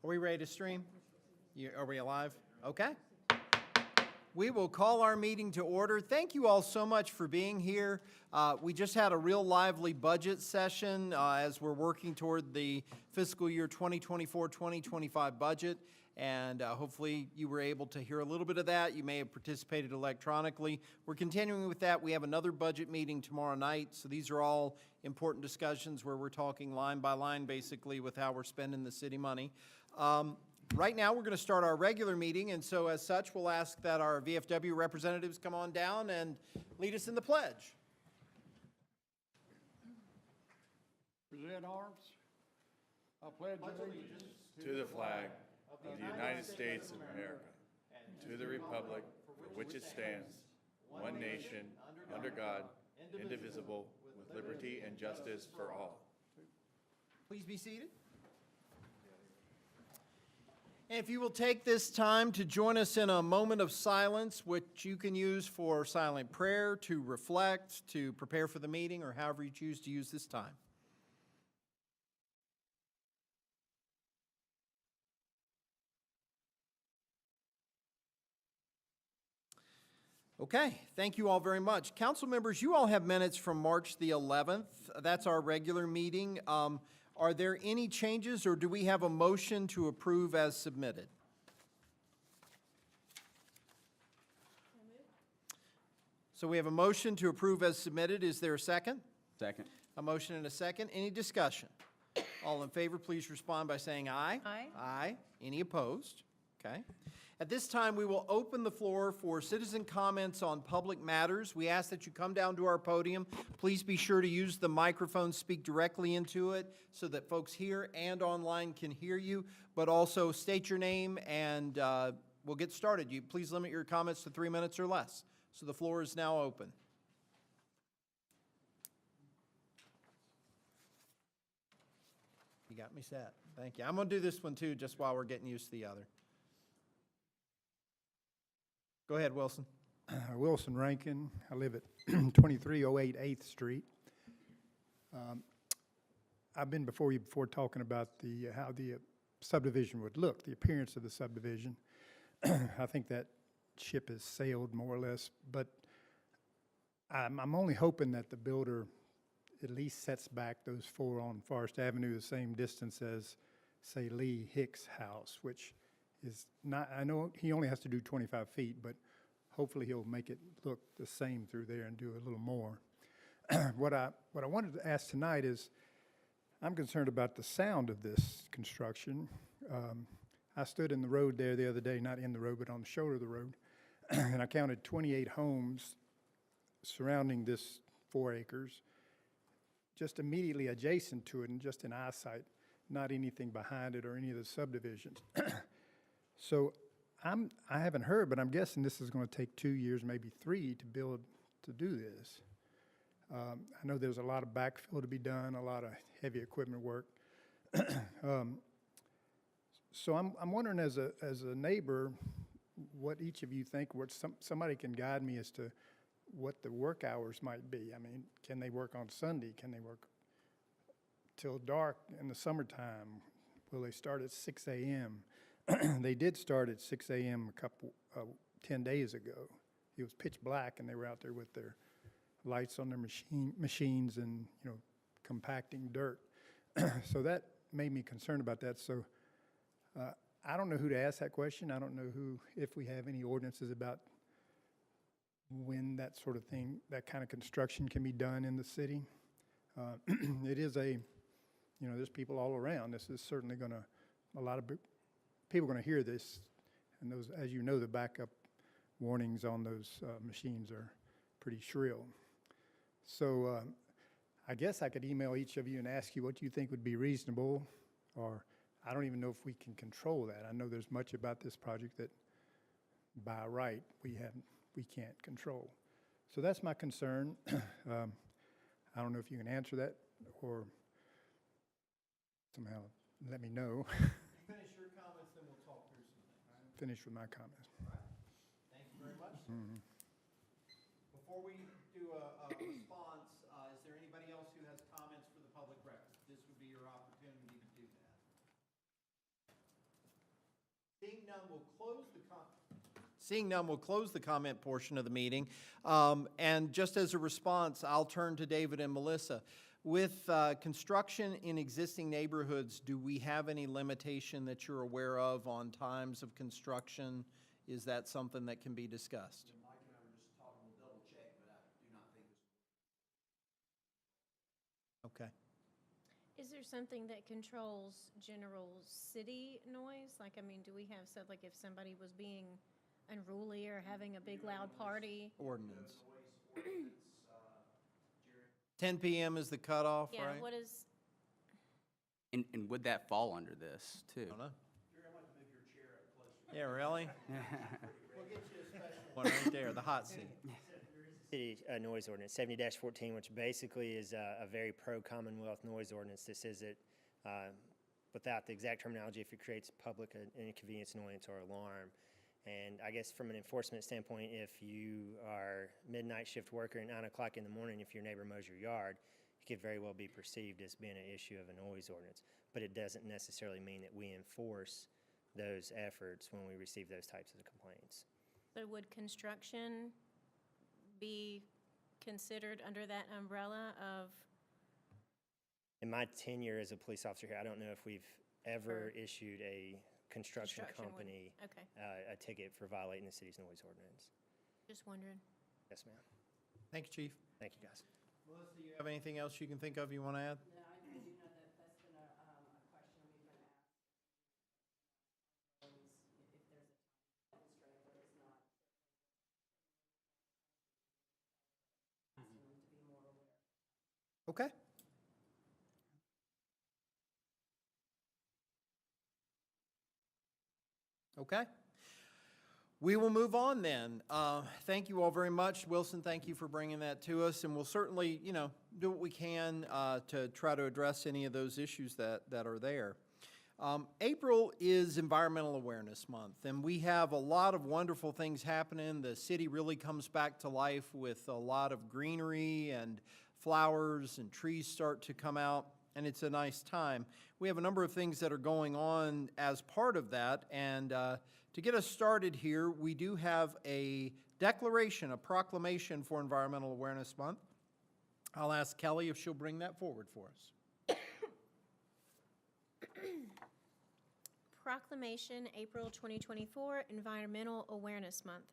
Are we ready to stream? Are we alive? Okay. We will call our meeting to order. Thank you all so much for being here. We just had a real lively budget session as we're working toward the fiscal year 2024-2025 budget. And hopefully you were able to hear a little bit of that. You may have participated electronically. We're continuing with that. We have another budget meeting tomorrow night. So these are all important discussions where we're talking line by line, basically, with how we're spending the city money. Right now, we're going to start our regular meeting, and so as such, we'll ask that our VFW representatives come on down and lead us in the pledge. Present arms. I pledge allegiance to the flag of the United States of America, to the republic for which it stands, one nation, under God, indivisible, with liberty and justice for all. Please be seated. And if you will take this time to join us in a moment of silence, which you can use for silent prayer, to reflect, to prepare for the meeting, or however you choose to use this time. Okay, thank you all very much. Council members, you all have minutes from March the 11th. That's our regular meeting. Are there any changes, or do we have a motion to approve as submitted? So we have a motion to approve as submitted. Is there a second? Second. A motion and a second. Any discussion? All in favor, please respond by saying aye. Aye. Aye. Any opposed? Okay. At this time, we will open the floor for citizen comments on public matters. We ask that you come down to our podium. Please be sure to use the microphone, speak directly into it so that folks here and online can hear you, but also state your name and we'll get started. You please limit your comments to 3 minutes or less. So the floor is now open. You got me set. Thank you. I'm going to do this one too, just while we're getting used to the other. Go ahead, Wilson. Wilson Rankin. I live at 2308 8th Street. I've been before you before talking about how the subdivision would look, the appearance of the subdivision. I think that ship has sailed more or less, but I'm only hoping that the builder at least sets back those four on Forest Avenue the same distance as, say, Lee Hicks' house, which is not, I know he only has to do 25 feet, but hopefully he'll make it look the same through there and do a little more. What I wanted to ask tonight is, I'm concerned about the sound of this construction. I stood in the road there the other day, not in the road, but on the shoulder of the road, and I counted 28 homes surrounding this 4 acres, just immediately adjacent to it and just in eyesight, not anything behind it or any of the subdivisions. So I haven't heard, but I'm guessing this is going to take 2 years, maybe 3, to build, to do this. I know there's a lot of backfill to be done, a lot of heavy equipment work. So I'm wondering, as a neighbor, what each of you think, what somebody can guide me as to what the work hours might be. I mean, can they work on Sunday? Can they work till dark in the summertime? Will they start at 6 a.m.? They did start at 6 a.m. 10 days ago. It was pitch black, and they were out there with their lights on their machines and, you know, compacting dirt. So that made me concerned about that. So I don't know who to ask that question. I don't know if we have any ordinances about when that sort of thing, that kind of construction can be done in the city. It is there's people all around. This is certainly going to, a lot of people are going to hear this, and those, as you know, the backup warnings on those machines are pretty shrill. So I guess I could email each of you and ask you what you think would be reasonable, or I don't even know if we can control that. I know there's much about this project that by right we can't control. So that's my concern. I don't know if you can answer that or somehow let me know. Finish your comments, then we'll talk through some things. Finish with my comments. All right. Thank you very much. Mm-hmm. Before we do a response, is there anybody else who has comments for the public record? This would be your opportunity to do that. Seeing none, we'll close the comment portion of the meeting. And just as a response, I'll turn to David and Melissa. With construction in existing neighborhoods, do we have any limitation that you're aware of on times of construction? Is that something that can be discussed? Mike and I were just talking, we'll double check, but I do not think this. Okay. Is there something that controls general city noise? Like, I mean, do we have stuff, like if somebody was being unruly or having a big loud party? Ordinance. 10 p.m. is the cutoff, Yeah, right? what is, And would that fall under this, too? I don't know. Yeah, really? One right there, the hot seat. City noise ordinance, 70-14, which basically is a very pro-Commonwealth noise ordinance. This is it, without the exact terminology, if it creates public inconvenience, annoyance, or alarm. And I guess from an enforcement standpoint, if you are midnight shift worker at 9 o'clock in the morning, if your neighbor mows your yard, it could very well be perceived as being an issue of a noise ordinance. But it doesn't necessarily mean that we enforce those efforts when we receive those types of complaints. so would construction be considered under that umbrella of, In my tenure as a police officer here, I don't know if we've ever issued a construction Construction would- company okay, a ticket for violating the city's noise ordinance. just wondering. Yes, ma'am. Thank you, Chief. Thank you, guys. Melissa, you have anything else you can think of you want to add? No, I do know that that's been a question we've been asked. If there's a time constraint where it's not. Asking them to be more aware. Okay. Okay. We will move on then. Thank you all very much. Wilson, thank you for bringing that to us, and we'll certainly, do what we can to try to address any of those issues that are there. April is Environmental Awareness Month, and we have a lot of wonderful things happening. The city really comes back to life with a lot of greenery and flowers, and trees start to come out, and it's a nice time. We have a number of things that are going on as part of that, and to get us started here, we do have a declaration, a proclamation for Environmental Awareness Month. I'll ask Kelly if she'll bring that forward for us. Proclamation, April 2024, Environmental Awareness Month.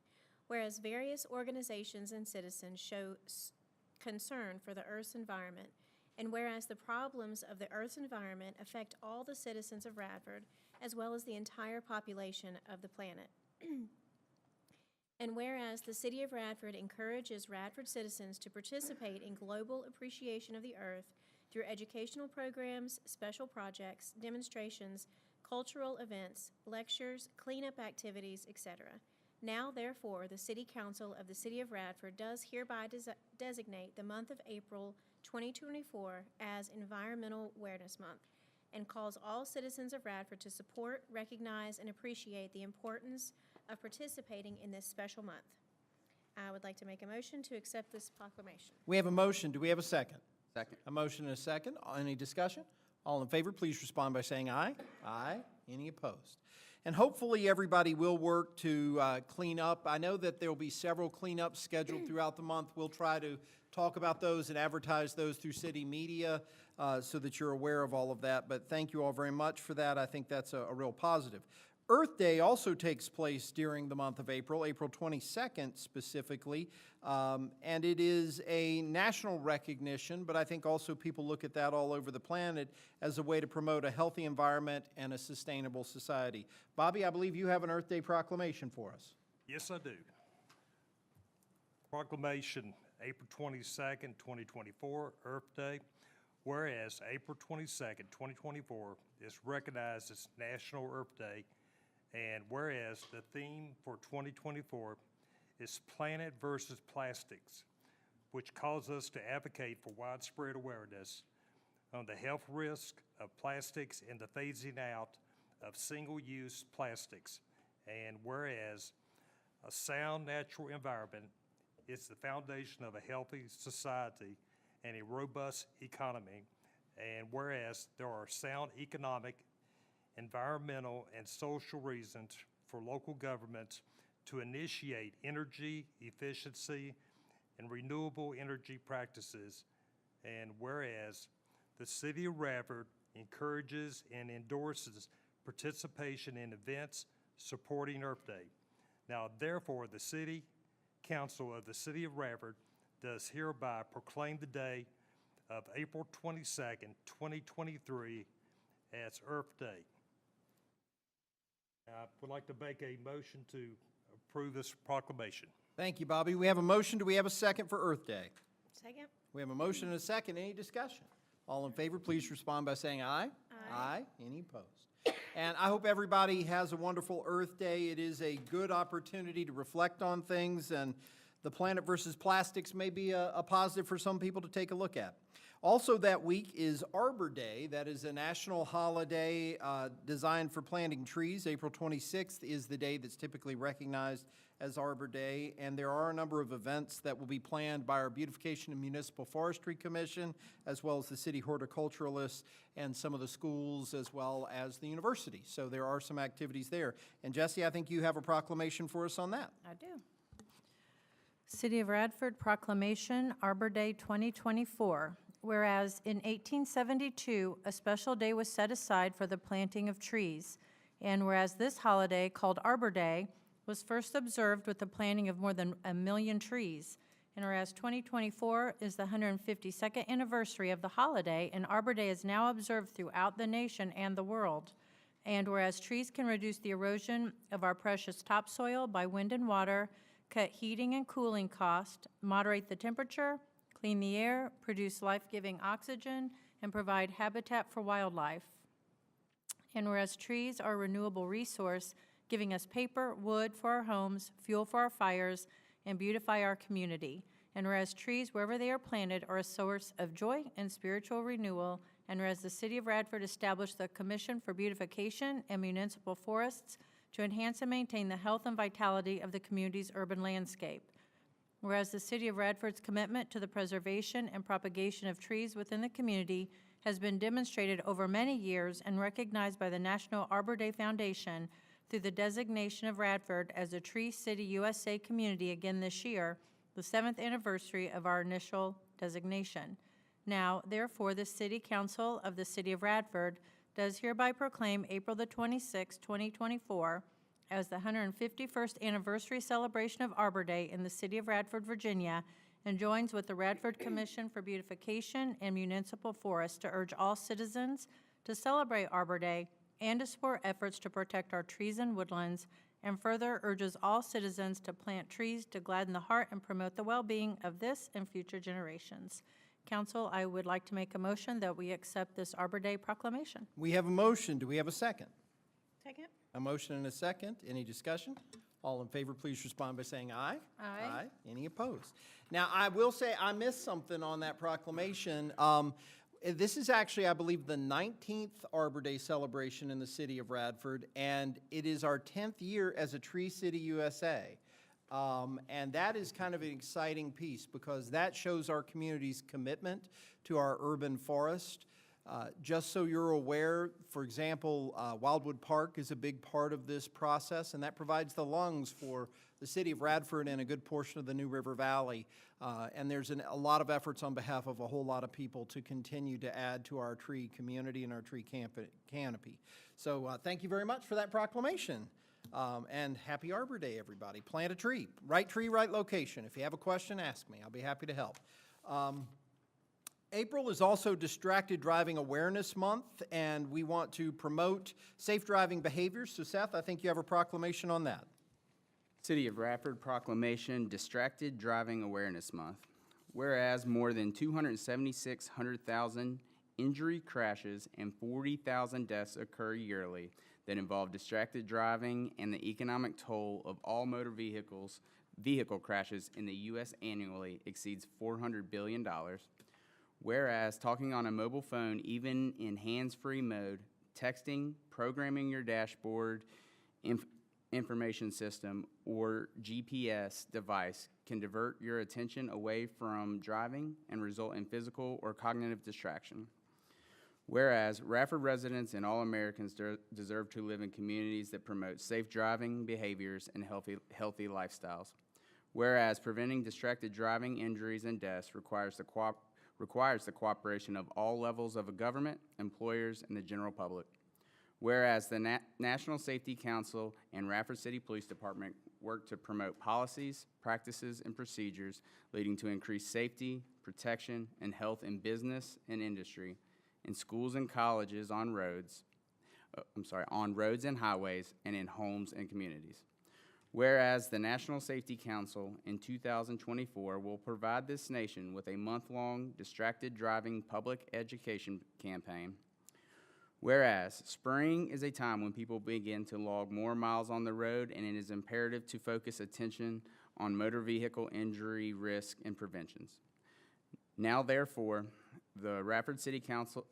Whereas various organizations and citizens show concern for the Earth's environment, and whereas the problems of the Earth's environment affect all the citizens of Radford, as well as the entire population of the planet. And whereas the City of Radford encourages Radford citizens to participate in global appreciation of the Earth through educational programs, special projects, demonstrations, cultural events, lectures, cleanup activities, etc. Now, therefore, the City Council of the City of Radford does hereby designate the month of April 2024 as Environmental Awareness Month, and calls all citizens of Radford to support, recognize, and appreciate the importance of participating in this special month. I would like to make a motion to accept this proclamation. We have a motion. Do we have a second? Second. A motion and a second. Any discussion? All in favor, please respond by saying aye. Aye. Any opposed? And hopefully, everybody will work to clean up. I know that there will be several cleanups scheduled throughout the month. We'll try to talk about those and advertise those through city media so that you're aware of all of that. But thank you all very much for that. I think that's a real positive. Earth Day also takes place during the month of April, April 22nd specifically, and it is a national recognition, but I think also people look at that all over the planet as a way to promote a healthy environment and a sustainable society. Bobby, I believe you have an Earth Day proclamation for us. Yes, I do. Proclamation, April 22nd, 2024, Earth Day. Whereas April 22nd, 2024 is recognized as National Earth Day, and whereas the theme for 2024 is Planet versus Plastics, which calls us to advocate for widespread awareness on the health risk of plastics and the phasing out of single-use plastics. And whereas a sound natural environment is the foundation of a healthy society and a robust economy, and whereas there are sound economic, environmental, and social reasons for local governments to initiate energy efficiency and renewable energy practices. And whereas the City of Radford encourages and endorses participation in events supporting Earth Day. Now, therefore, the City Council of the City of Radford does hereby proclaim the day of April 22nd, 2023 as Earth Day. I would like to make a motion to approve this proclamation. Thank you, Bobby. We have a motion. Do we have a second for Earth Day? Second? We have a motion and a second. Any discussion? All in favor, please respond by saying aye. Aye. Any opposed? And I hope everybody has a wonderful Earth Day. It is a good opportunity to reflect on things, and the planet versus plastics may be a positive for some people to take a look at. Also that week is Arbor Day. That is a national holiday designed for planting trees. April 26th is the day that's typically recognized as Arbor Day, and there are a number of events that will be planned by our Beautification and Municipal Forestry Commission, as well as the city horticulturalists and some of the schools, as well as the university. So there are some activities there. And Jesse, I think you have a proclamation for us on that. I do. City of Radford Proclamation, Arbor Day 2024. Whereas in 1872, a special day was set aside for the planting of trees. And whereas this holiday, called Arbor Day, was first observed with the planting of more than 1 million trees. And whereas 2024 is the 152nd anniversary of the holiday, and Arbor Day is now observed throughout the nation and the world. And whereas trees can reduce the erosion of our precious topsoil by wind and water, cut heating and cooling costs, moderate the temperature, clean the air, produce life-giving oxygen, and provide habitat for wildlife. And whereas trees are a renewable resource, giving us paper, wood for our homes, fuel for our fires, and beautify our community. And whereas trees, wherever they are planted, are a source of joy and spiritual renewal. And whereas the City of Radford established the Commission for Beautification and Municipal Forests to enhance and maintain the health and vitality of the community's urban landscape. Whereas the City of Radford's commitment to the preservation and propagation of trees within the community has been demonstrated over many years and recognized by the National Arbor Day Foundation through the designation of Radford as a Tree City USA community again this year, the 7th anniversary of our initial designation. Now, therefore, the City Council of the City of Radford does hereby proclaim April the 26th, 2024 as the 151st anniversary celebration of Arbor Day in the City of Radford, Virginia, and joins with the Radford Commission for Beautification and Municipal Forests to urge all citizens to celebrate Arbor Day and to support efforts to protect our trees and woodlands, and further urges all citizens to plant trees to gladden the heart and promote the well-being of this and future generations. Council, I would like to make a motion that we accept this Arbor Day proclamation. We have a motion. Do we have a second? Second? A motion and a second. Any discussion? All in favor, please respond by saying aye. Aye. Any opposed? Now, I will say I missed something on that proclamation. This is actually, I believe, the 19th Arbor Day celebration in the city of Radford, and it is our 10th year as a Tree City USA. And that is kind of an exciting piece because that shows our community's commitment to our urban forest. Just so you're aware, for example, Wildwood Park is a big part of this process, and that provides the lungs for the city of Radford and a good portion of the New River Valley. And there's a lot of efforts on behalf of a whole lot of people to continue to add to our tree community and our tree canopy. So thank you very much for that proclamation. And happy Arbor Day, everybody. Plant a tree. Right tree, right location. If you have a question, ask me. I'll be happy to help. April is also Distracted Driving Awareness Month, and we want to promote safe driving behaviors. So Seth, I think you have a proclamation on that. City of Radford Proclamation, Distracted Driving Awareness Month. Whereas more than 276,000 injury crashes and 40,000 deaths occur yearly that involve distracted driving, and the economic toll of all motor vehicle crashes in the U.S. annually exceeds $400 billion. Whereas talking on a mobile phone, even in hands-free mode, texting, programming your dashboard, information system, or GPS device can divert your attention away from driving and result in physical or cognitive distraction. Whereas Radford residents and all Americans deserve to live in communities that promote safe driving behaviors and healthy lifestyles. Whereas preventing distracted driving injuries and deaths requires the cooperation of all levels of government, employers, and the general public. Whereas the National Safety Council and Radford City Police Department work to promote policies, practices, and procedures leading to increased safety, protection, and health in business and industry, in schools and colleges, on roads and highways, and in homes and communities. Whereas the National Safety Council in 2024 will provide this nation with a month-long distracted driving public education campaign. Whereas spring is a time when people begin to log more miles on the road, and it is imperative to focus attention on motor vehicle injury risk and preventions. Now, therefore, the Radford City Council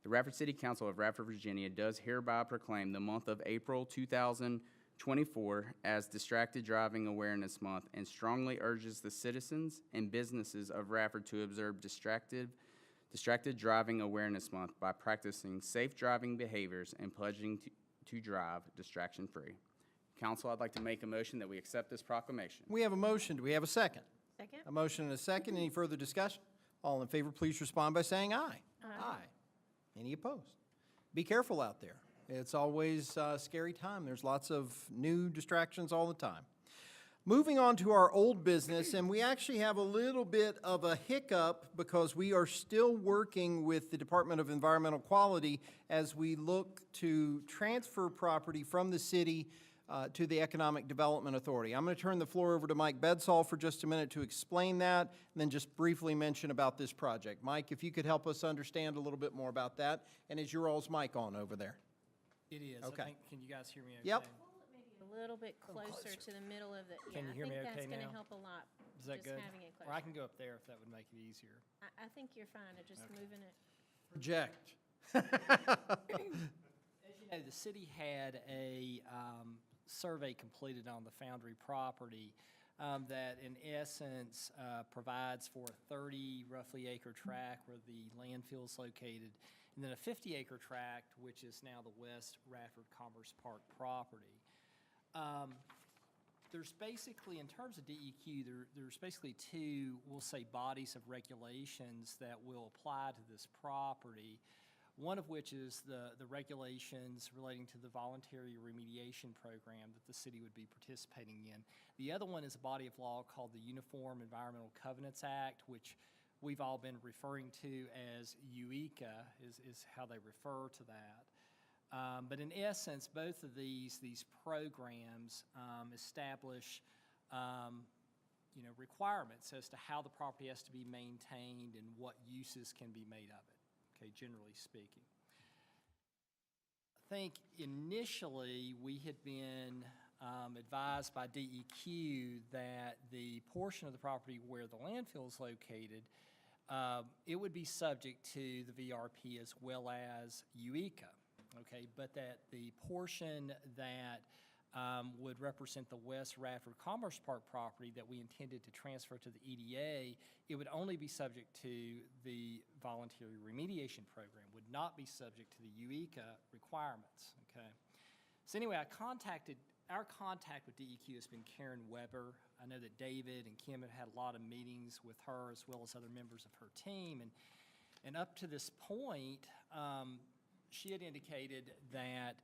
of Radford, Virginia does hereby proclaim the month of April 2024 as Distracted Driving Awareness Month, and strongly urges the citizens and businesses of Radford to observe Distracted Driving Awareness Month by practicing safe driving behaviors and pledging to drive distraction-free. Council, I'd like to make a motion that we accept this proclamation. We have a motion. Do we have a second? Second? A motion and a second. Any further discussion? All in favor, please respond by saying aye. Aye. Any opposed? Be careful out there. It's always a scary time. There's lots of new distractions all the time. Moving on to our old business, and we actually have a little bit of a hiccup because we are still working with the Department of Environmental Quality as we look to transfer property from the city to the Economic Development Authority. I'm going to turn the floor over to Mike Bedsall for just a minute to explain that, and then just briefly mention about this project. Mike, if you could help us understand a little bit more about that, and is your all's mic on over there? It is. Okay. I think, can you guys hear me okay? Yep. Maybe a little bit closer to the middle of the, Can you hear me okay I think that's going now? to help a lot, Is that just good? having it Or I closer. can go up there if that would make it easier. I think you're fine at just moving it. Project. As you know, the city had a survey completed on the Foundry property that in essence provides for a 30 roughly acre tract where the landfill is located, and then a 50-acre tract, which is now the West Radford Commerce Park property. There's basically, in terms of DEQ, there's basically two, we'll say, bodies of regulations that will apply to this property. One of which is the regulations relating to the voluntary remediation program that the city would be participating in. The other one is a body of law called the Uniform Environmental Covenants Act, which we've all been referring to as UECA, is how they refer to that. But in essence, both of these programs establish requirements as to how the property has to be maintained and what uses can be made of it. Okay, generally speaking. I think initially we had been advised by DEQ that the portion of the property where the landfill is located, it would be subject to the VRP as well as UECA, okay, but that the portion that would represent the West Radford Commerce Park property that we intended to transfer to the EDA, it would only be subject to the voluntary remediation program, would not be subject to the UECA requirements, okay? So anyway, our contact with DEQ has been Karen Weber. I know that David and Kim have had a lot of meetings with her as well as other members of her team, and up to this point, she had indicated that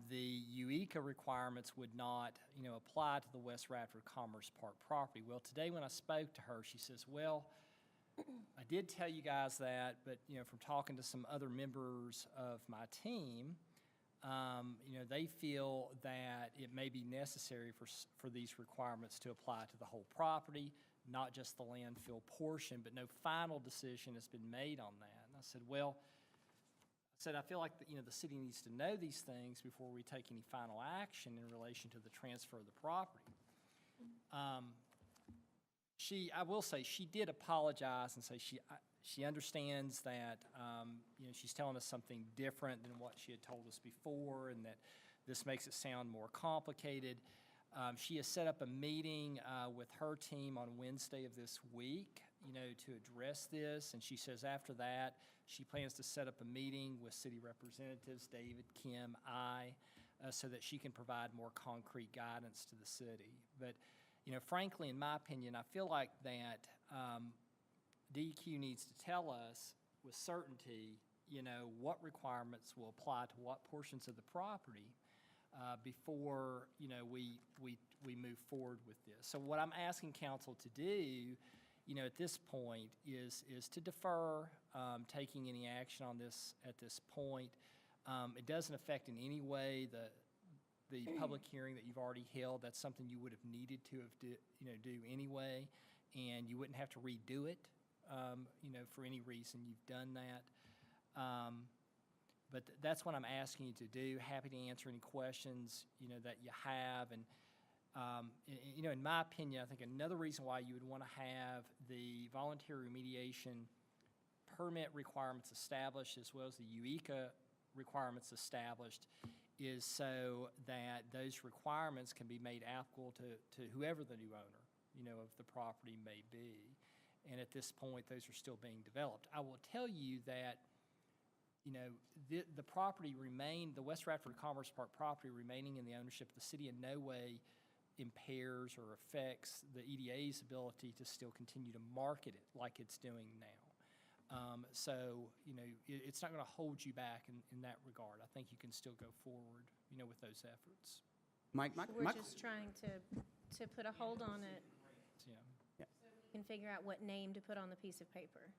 the UECA requirements would not, apply to the West Radford Commerce Park property. Well, today when I spoke to her, she says, well, I did tell you guys that, but, from talking to some other members of my team, they feel that it may be necessary for these requirements to apply to the whole property, not just the landfill portion, but no final decision has been made on that. And I said, well, I feel like the city needs to know these things before we take any final action in relation to the transfer of the property. I will say, she did apologize and say she understands that she's telling us something different than what she had told us before, and that this makes it sound more complicated. She has set up a meeting with her team on Wednesday of this week to address this. And she says after that, she plans to set up a meeting with city representatives, David, Kim, so that she can provide more concrete guidance to the city. But, frankly, in my opinion, I feel like that DEQ needs to tell us with certainty, what requirements will apply to what portions of the property before, we move forward with this. So what I'm asking council to do, at this point is to defer taking any action on this at this point. It doesn't affect in any way the public hearing that you've already held. That's something you would have needed to have do anyway, and you wouldn't have to redo it, for any reason. You've done that. But that's what I'm asking you to do. Happy to answer any questions, that you have. And, in my opinion, I think another reason why you would want to have the voluntary remediation permit requirements established as well as the UECA requirements established is so that those requirements can be made applicable to whoever the new owner, of the property may be. And at this point, those are still being developed. I will tell you that the property the West Radford Commerce Park property remaining in the ownership of the city in no way impairs or affects the EDA's ability to still continue to market it like it's doing now. So, it's not going to hold you back in that regard. I think you can still go forward, with those efforts. Mike, We're just trying to put a hold on it. Yeah. We can figure out what name to put on the piece of paper.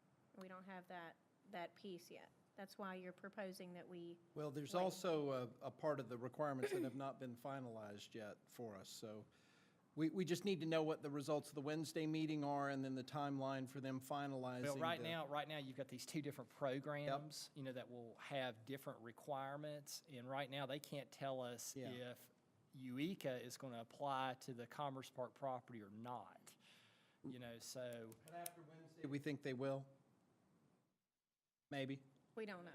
We don't have that piece yet. That's why you're proposing that we. Well, there's wait. also a part of the requirements that have not been finalized yet for us, so we just need to know what the results of the Wednesday meeting are and then the timeline for them finalizing. Well, right now you've got these two different programs, that will have different requirements, and right now they can't tell us if UECA is going to apply to the Commerce Park property or not. So. But after Wednesday, we think they will? Maybe. We don't know.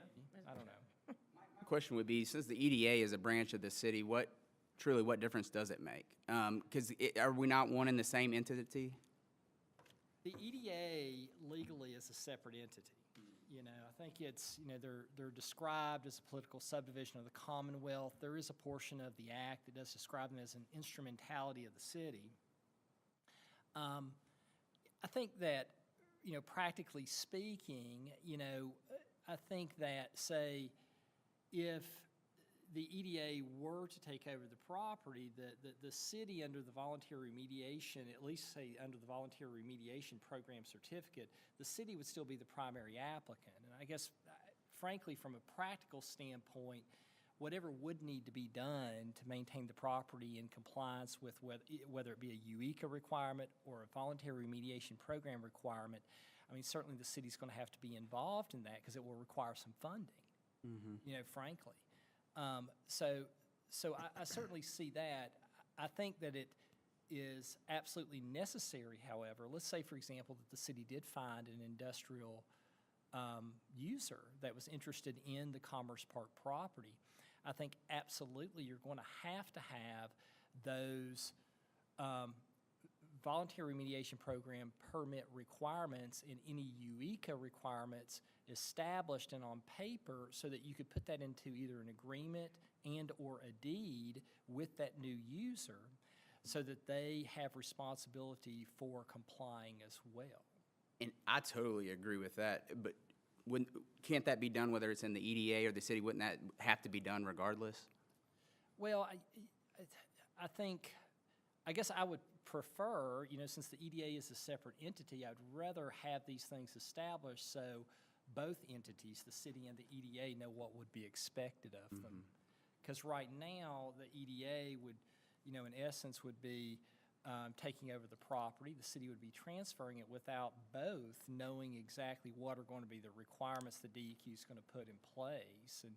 I don't know. My question would be, since the EDA is a branch of the city, what difference does it make? Because are we not one and the same entity? The EDA legally is a separate entity. I think it's, they're described as a political subdivision of the Commonwealth. There is a portion of the act that does describe them as an instrumentality of the city. I think that, practically speaking, I think that, say, if the EDA were to take over the property, the city under the voluntary remediation, at least say under the voluntary remediation program certificate, the city would still be the primary applicant. And I guess, frankly, from a practical standpoint, whatever would need to be done to maintain the property in compliance with whether it be a UECA requirement or a voluntary remediation program requirement, I mean, certainly the city's going to have to be involved in that because it will require some funding, frankly. So I certainly see that. I think that it is absolutely necessary, however. Let's say, for example, that the city did find an industrial user that was interested in the Commerce Park property. I think absolutely you're going to have those voluntary remediation program permit requirements and any UECA requirements established and on paper so that you could put that into either an agreement and or a deed with that new user so that they have responsibility for complying as well. And I totally agree with that, but can't that be done whether it's in the EDA or the city? Wouldn't that have to be done regardless? Well, I guess I would prefer, since the EDA is a separate entity, I'd rather have these things established so both entities, the city and the EDA, know what would be expected of them. Because right now, the EDA would, in essence, would be taking over the property. The city would be transferring it without both knowing exactly what are going to be the requirements the DEQ is going to put in place. And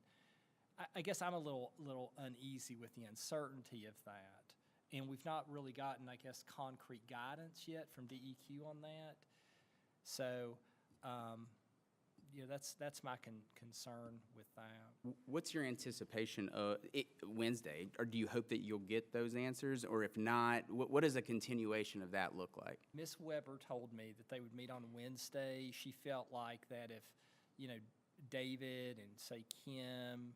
I guess I'm a little uneasy with the uncertainty of that. And we've not really gotten, I guess, concrete guidance yet from DEQ on that. So that's my concern with that. What's your anticipation of Wednesday? Or do you hope that you'll get those answers? Or if not, what does a continuation of that look like? Ms. Weber told me that they would meet on Wednesday. She felt like that if, David and say Kim,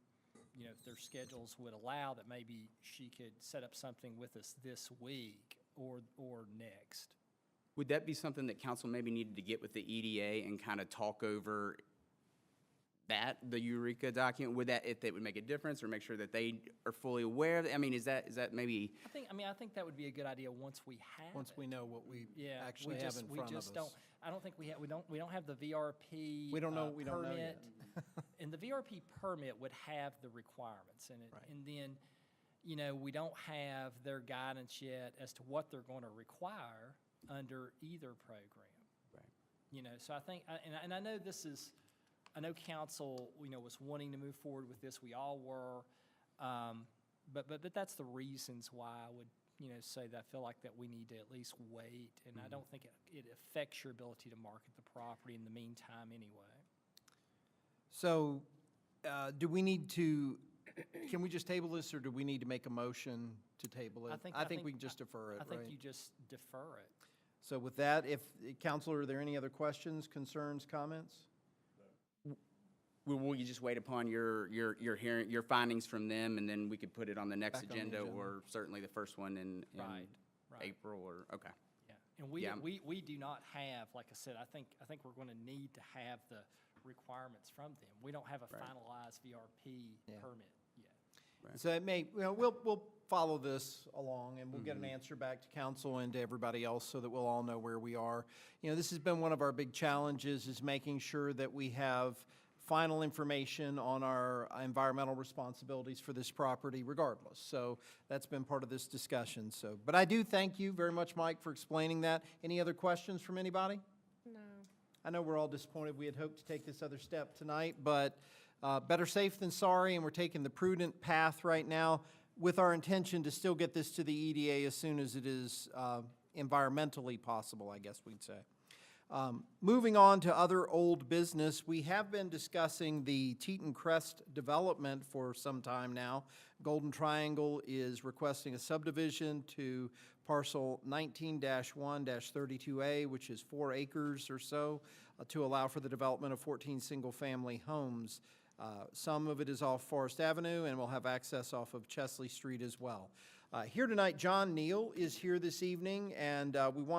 if their schedules would allow, that maybe she could set up something with us this week or next. Would that be something that council maybe needed to get with the EDA and kind of talk over the Eureka document? Would that, if it would make a difference, or make sure that they are fully aware of it? I mean, is that maybe? I think that would be a good idea once we have Once it. we know what we Yeah, actually have in front of us. I don't think we don't have the VRP We don't know permit. yet. And the VRP permit would have the requirements in it. Right. And then, we don't have their guidance yet as to what they're going to require under either program. Right. So I think, and I know I know council, was wanting to move forward with this. We all were. But that's the reasons why I would, say that I feel like that we need to at least wait. And I don't think it affects your ability to market the property in the meantime anyway. So, do we need to, can we just table this, or do we need to make a motion to table it? I think we can just defer it, I think right? you just defer it. So with that, Counselor, are there any other questions, concerns, comments? Will you just wait upon your hearing, your findings from them, and then we could put it on the next Back on the agenda, agenda. or certainly the first one in Right. April, or, okay. Yeah, and Yeah. we do not have, like I said, I think we're going to need to have the requirements from them. We don't have a Right. finalized VRP Yeah. permit yet. So it may, we'll follow this along, and we'll get an answer back to council and to everybody else so that we'll all know where we are. This has been one of our big challenges, is making sure that we have final information on our environmental responsibilities for this property regardless. So that's been part of this discussion. So, but I do thank you very much, Mike, for explaining that. Any other questions from anybody? No. I know we're all disappointed. We had hoped to take this other step tonight, but better safe than sorry, and we're taking the prudent path right now with our intention to still get this to the EDA as soon as it is environmentally possible, I guess we'd say. Moving on to other old business, we have been discussing the Teton Crest development for some time now. Golden Triangle is requesting a subdivision to parcel 19-1-32A, which is 4 acres or so, to allow for the development of 14 single-family homes. Some of it is off Forest Avenue, and we'll have access off of Chesley Street as well. Here tonight, John Neal is here this evening, and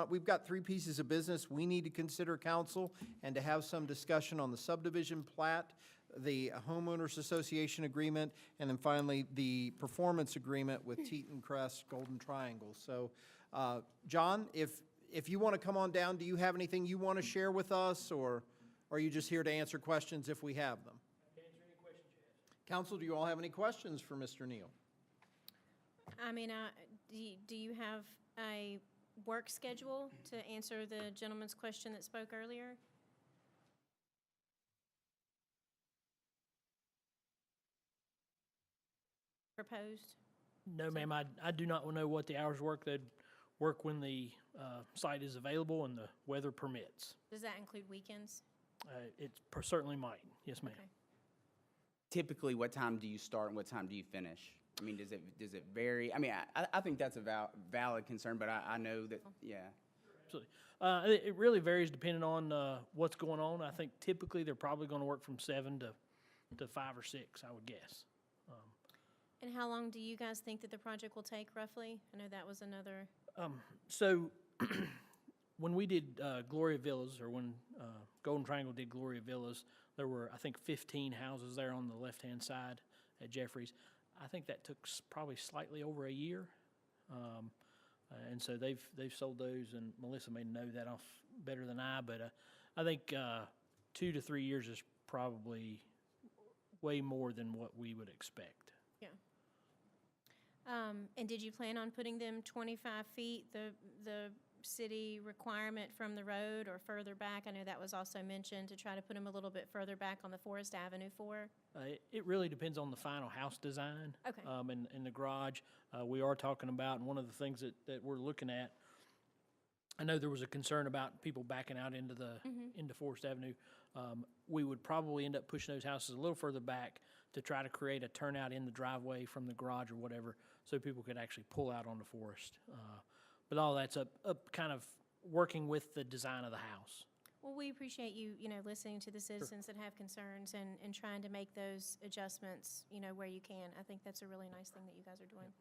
we've got 3 pieces of business we need to consider, council, and to have some discussion on the subdivision plat, the homeowners association agreement, and then finally the performance agreement with Teton Crest Golden Triangle. So, John, if you want to come on down, do you have anything you want to share with us, or are you just here to answer questions if we have them? I can answer any questions you have. Council, do you all have any questions for Mr. Neal? I mean, do you have a work schedule to answer the gentleman's question that spoke earlier? Proposed? No, ma'am, I do not know what the hours work. They'd work when the site is available and the weather permits. Does that include weekends? It certainly might, yes, ma'am. Okay. Typically, what time do you start and what time do you finish? I mean, does it vary? I mean, I think that's a valid concern, but I know that, yeah. Absolutely. It really varies depending on what's going on. I think typically they're probably going to work from 7 to 5 or 6, I would guess. And how long do you guys think that the project will take roughly? I know that was another. So when we did Gloria Villas, or when Golden Triangle did Gloria Villas, there were, I think, 15 houses there on the left-hand side at Jeffries. I think that took probably slightly over a year. And so they've sold those, and Melissa may know that off better than I, but I think 2 to 3 years is probably way more than what we would expect. Yeah. And did you plan on putting them 25 feet, the city requirement from the road, or further back? I know that was also mentioned, to try to put them a little bit further back on the Forest Avenue for. It really depends on the final house design. Okay. And the garage. We are talking about, and one of the things that we're looking at I know there was a concern about people backing out into into Forest Avenue. We would probably end up pushing those houses a little further back to try to create a turnout in the driveway from the garage or whatever, so people could actually pull out onto Forest. But all that's up kind of working with the design of the house. Well, we appreciate you, listening to the citizens that have concerns and trying to make those adjustments, where you can. I think that's a really nice thing that you guys are doing.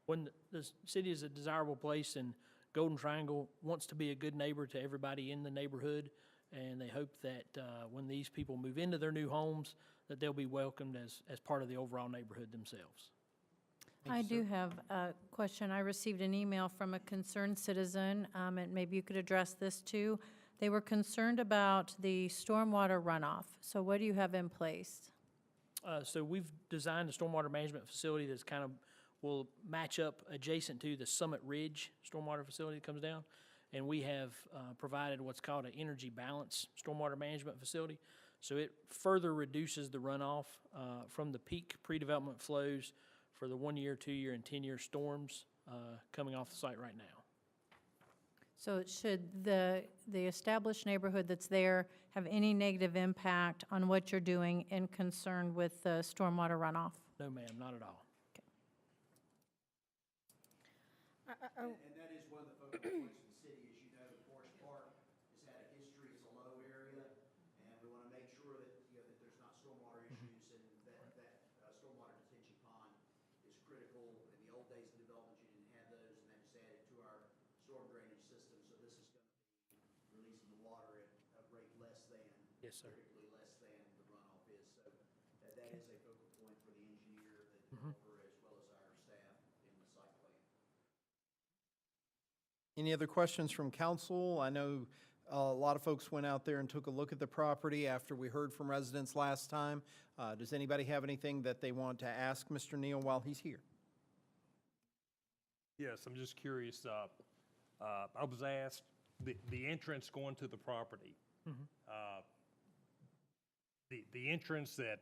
When the city is a desirable place and Golden Triangle wants to be a good neighbor to everybody in the neighborhood, and they hope that when these people move into their new homes, that they'll be welcomed as part of the overall neighborhood themselves. I do have a question. I received an email from a concerned citizen, and maybe you could address this too. They were concerned about the stormwater runoff. So what do you have in place? So we've designed a stormwater management facility that's kind of will match up adjacent to the Summit Ridge stormwater facility that comes down. And we have provided what's called an energy balance stormwater management facility. So it further reduces the runoff from the peak pre-development flows for the 1-year, 2-year, and 10-year storms coming off the site right now. So should the established neighborhood that's there have any negative impact on what you're doing in concern with the stormwater runoff? No, ma'am, not at all. And that is one of the focal points of the city. As you know, Forest Park has had a history as a low area, and we want to make sure that, that there's not stormwater issues, and that stormwater detention pond is critical. In the old days of development, you didn't have those, and that just added to our storm drainage system. So this is going to be releasing the water at a rate less than, Yes, sir. typically less than the runoff is. So that is a focal point for the engineer, the developer, as well as our staff in the site plan. Any other questions from council? I know a lot of folks went out there and took a look at the property after we heard from residents last time. Does anybody have anything that they want to ask Mr. Neal while he's here? Yes, I'm just curious. I was asked, the entrance going to the property. The entrance that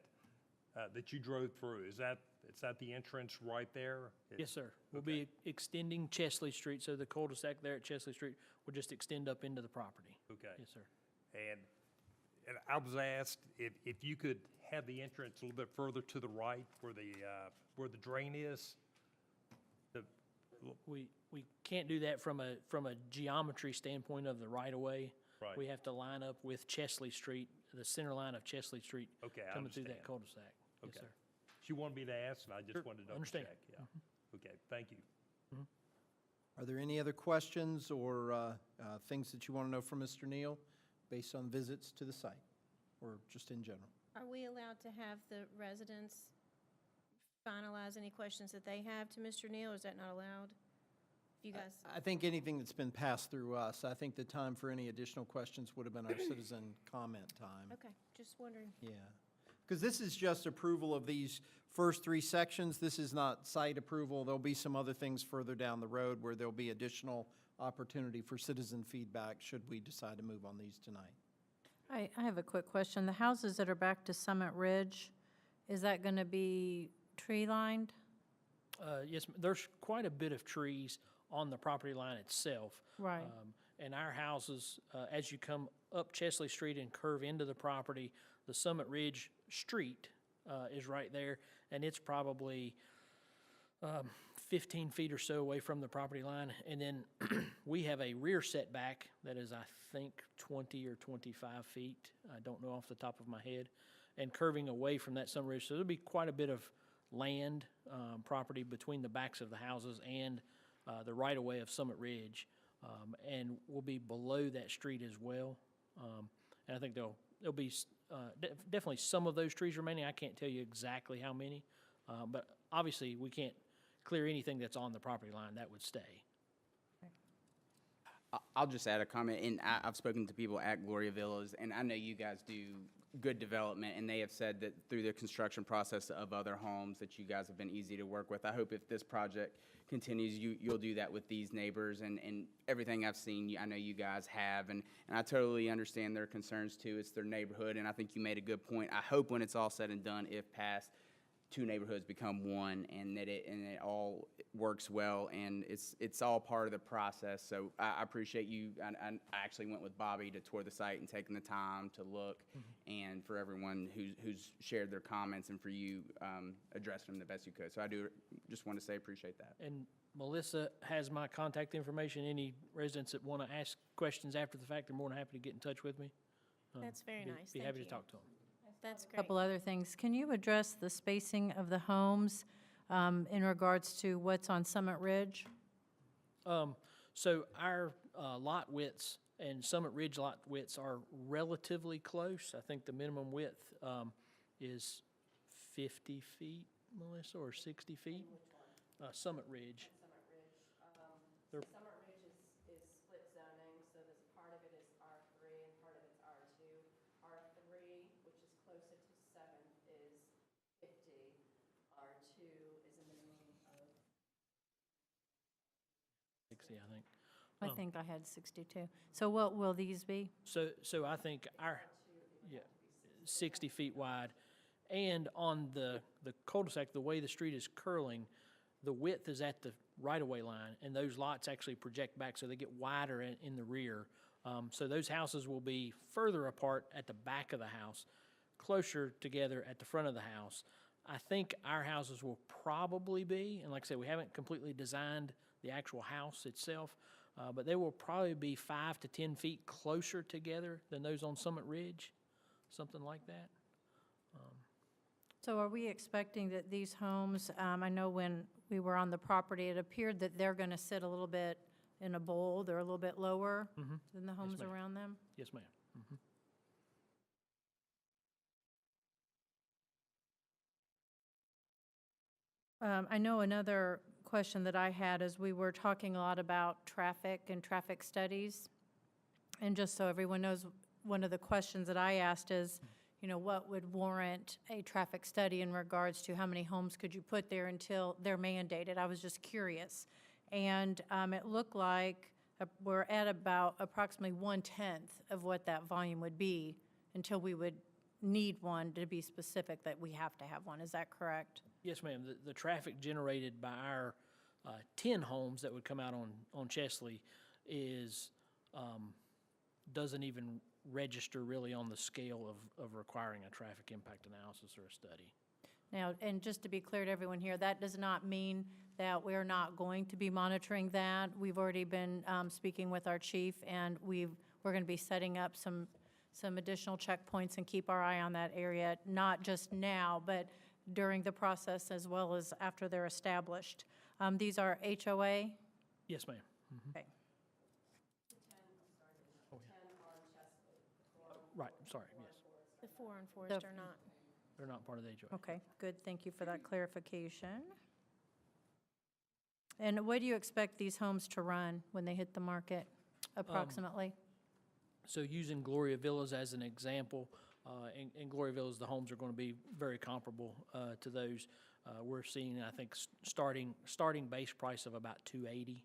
you drove through, is that the entrance right there? Yes, sir. We'll be extending Chesley Street, so the cul-de-sac there at Chesley Street will just extend up into the property. Okay. Yes, sir. And I was asked if you could have the entrance a little bit further to the right where the drain is. We can't do that from a geometry standpoint of the right-of-way. Right. We have to line up with Chesley Street, the center line of Chesley Street. Okay, I coming through that understand. cul-de-sac. Yes, Okay. sir. She wanted me to ask, and I just wanted to double Understand. check. Yeah. Okay, thank you. Are there any other questions or things that you want to know from Mr. Neal based on visits to the site or just in general? Are we allowed to have the residents finalize any questions that they have to Mr. Neal, or is that not allowed? If you guys, I think anything that's been passed through us, I think the time for any additional questions would have been our citizen comment time. okay, just wondering. Yeah, because this is just approval of these first 3 sections. This is not site approval. There'll be some other things further down the road where there'll be additional opportunity for citizen feedback should we decide to move on these tonight. I have a quick question. The houses that are back to Summit Ridge, is that going to be tree-lined? Yes, there's quite a bit of trees on the property line itself. Right. And our houses, as you come up Chesley Street and curve into the property, the Summit Ridge Street is right there, and it's probably 15 feet or so away from the property line. And then we have a rear setback that is, I think, 20 or 25 feet. I don't know off the top of my head. And curving away from that Summit Ridge. So there'll be quite a bit of land, property between the backs of the houses and the right-of-way of Summit Ridge. And we'll be below that street as well. And I think there'll be definitely some of those trees remaining. I can't tell you exactly how many, but obviously we can't clear anything that's on the property line. That would stay. I'll just add a comment, and I've spoken to people at Gloria Villas, and I know you guys do good development, and they have said that through the construction process of other homes that you guys have been easy to work with. I hope if this project continues, you'll do that with these neighbors, and everything I've seen, I know you guys have, and I totally understand their concerns too. It's their neighborhood, and I think you made a good point. I hope when it's all said and done, if passed, two neighborhoods become one, and that it all works well, and it's all part of the process. So I appreciate you. I actually went with Bobby to tour the site and taking the time to look, and for everyone who's shared their comments, and for you addressing them the best you could. So I do just want to say appreciate that. And Melissa has my contact information. Any residents that want to ask questions after the fact, they're more than happy to get in touch with me. That's very nice. Be Thank happy you. to talk to them. That's great. Couple other things. Can you address the spacing of the homes in regards to what's on Summit Ridge? So our lot widths and Summit Ridge lot widths are relatively close. I think the minimum width is 50 feet, Melissa, or 60 feet? Summit Ridge. They're- Summit Ridge is split zoning, so there's part of it is R3 and part of it's R2. R3, which is closer to 7th, is 50. R2 is a minimum of 60, I think. I think I had 62. So what will these be? So I think our, yeah, 60 feet wide. And on the cul-de-sac, the way the street is curling, the width is at the right-of-way line, and those lots actually project back, so they get wider in the rear. So those houses will be further apart at the back of the house, closer together at the front of the house. I think our houses will probably be, and like I said, we haven't completely designed the actual house itself, but they will probably be 5 to 10 feet closer together than those on Summit Ridge, something like that. So are we expecting that these homes, I know when we were on the property, it appeared that they're going to sit a little bit in a bowl, they're a little bit lower than the homes ma'am. around them? Yes, ma'am. I know another question that I had is we were talking a lot about traffic and traffic studies. And just so everyone knows, one of the questions that I asked is, you know, what would warrant a traffic study in regards to how many homes could you put there until they're mandated? I was just curious. And it looked like we're at about approximately 1/10 of what that volume would be until we would need one to be specific that we have to have one. Is that correct? Yes, ma'am. The traffic generated by our 10 homes that would come out on Chesley is, doesn't even register really on the scale of requiring a traffic impact analysis or a study. Now, and just to be clear to everyone here, that does not mean that we're not going to be monitoring that. We've already been speaking with our chief, and we're going to be setting up some additional checkpoints and keep our eye on that area, not just now, but during the process as well as after they're established. These are HOA? Yes, ma'am. Okay. Right, sorry, yes. The 4 on Forest are not. They're not part of the HOA. Okay, good. Thank you for that clarification. And what do you expect these homes to run when they hit the market, approximately? So using Gloria Villas as an example, in Gloria Villas, the homes are going to be very comparable to those. We're seeing, I think, starting base price of about $280,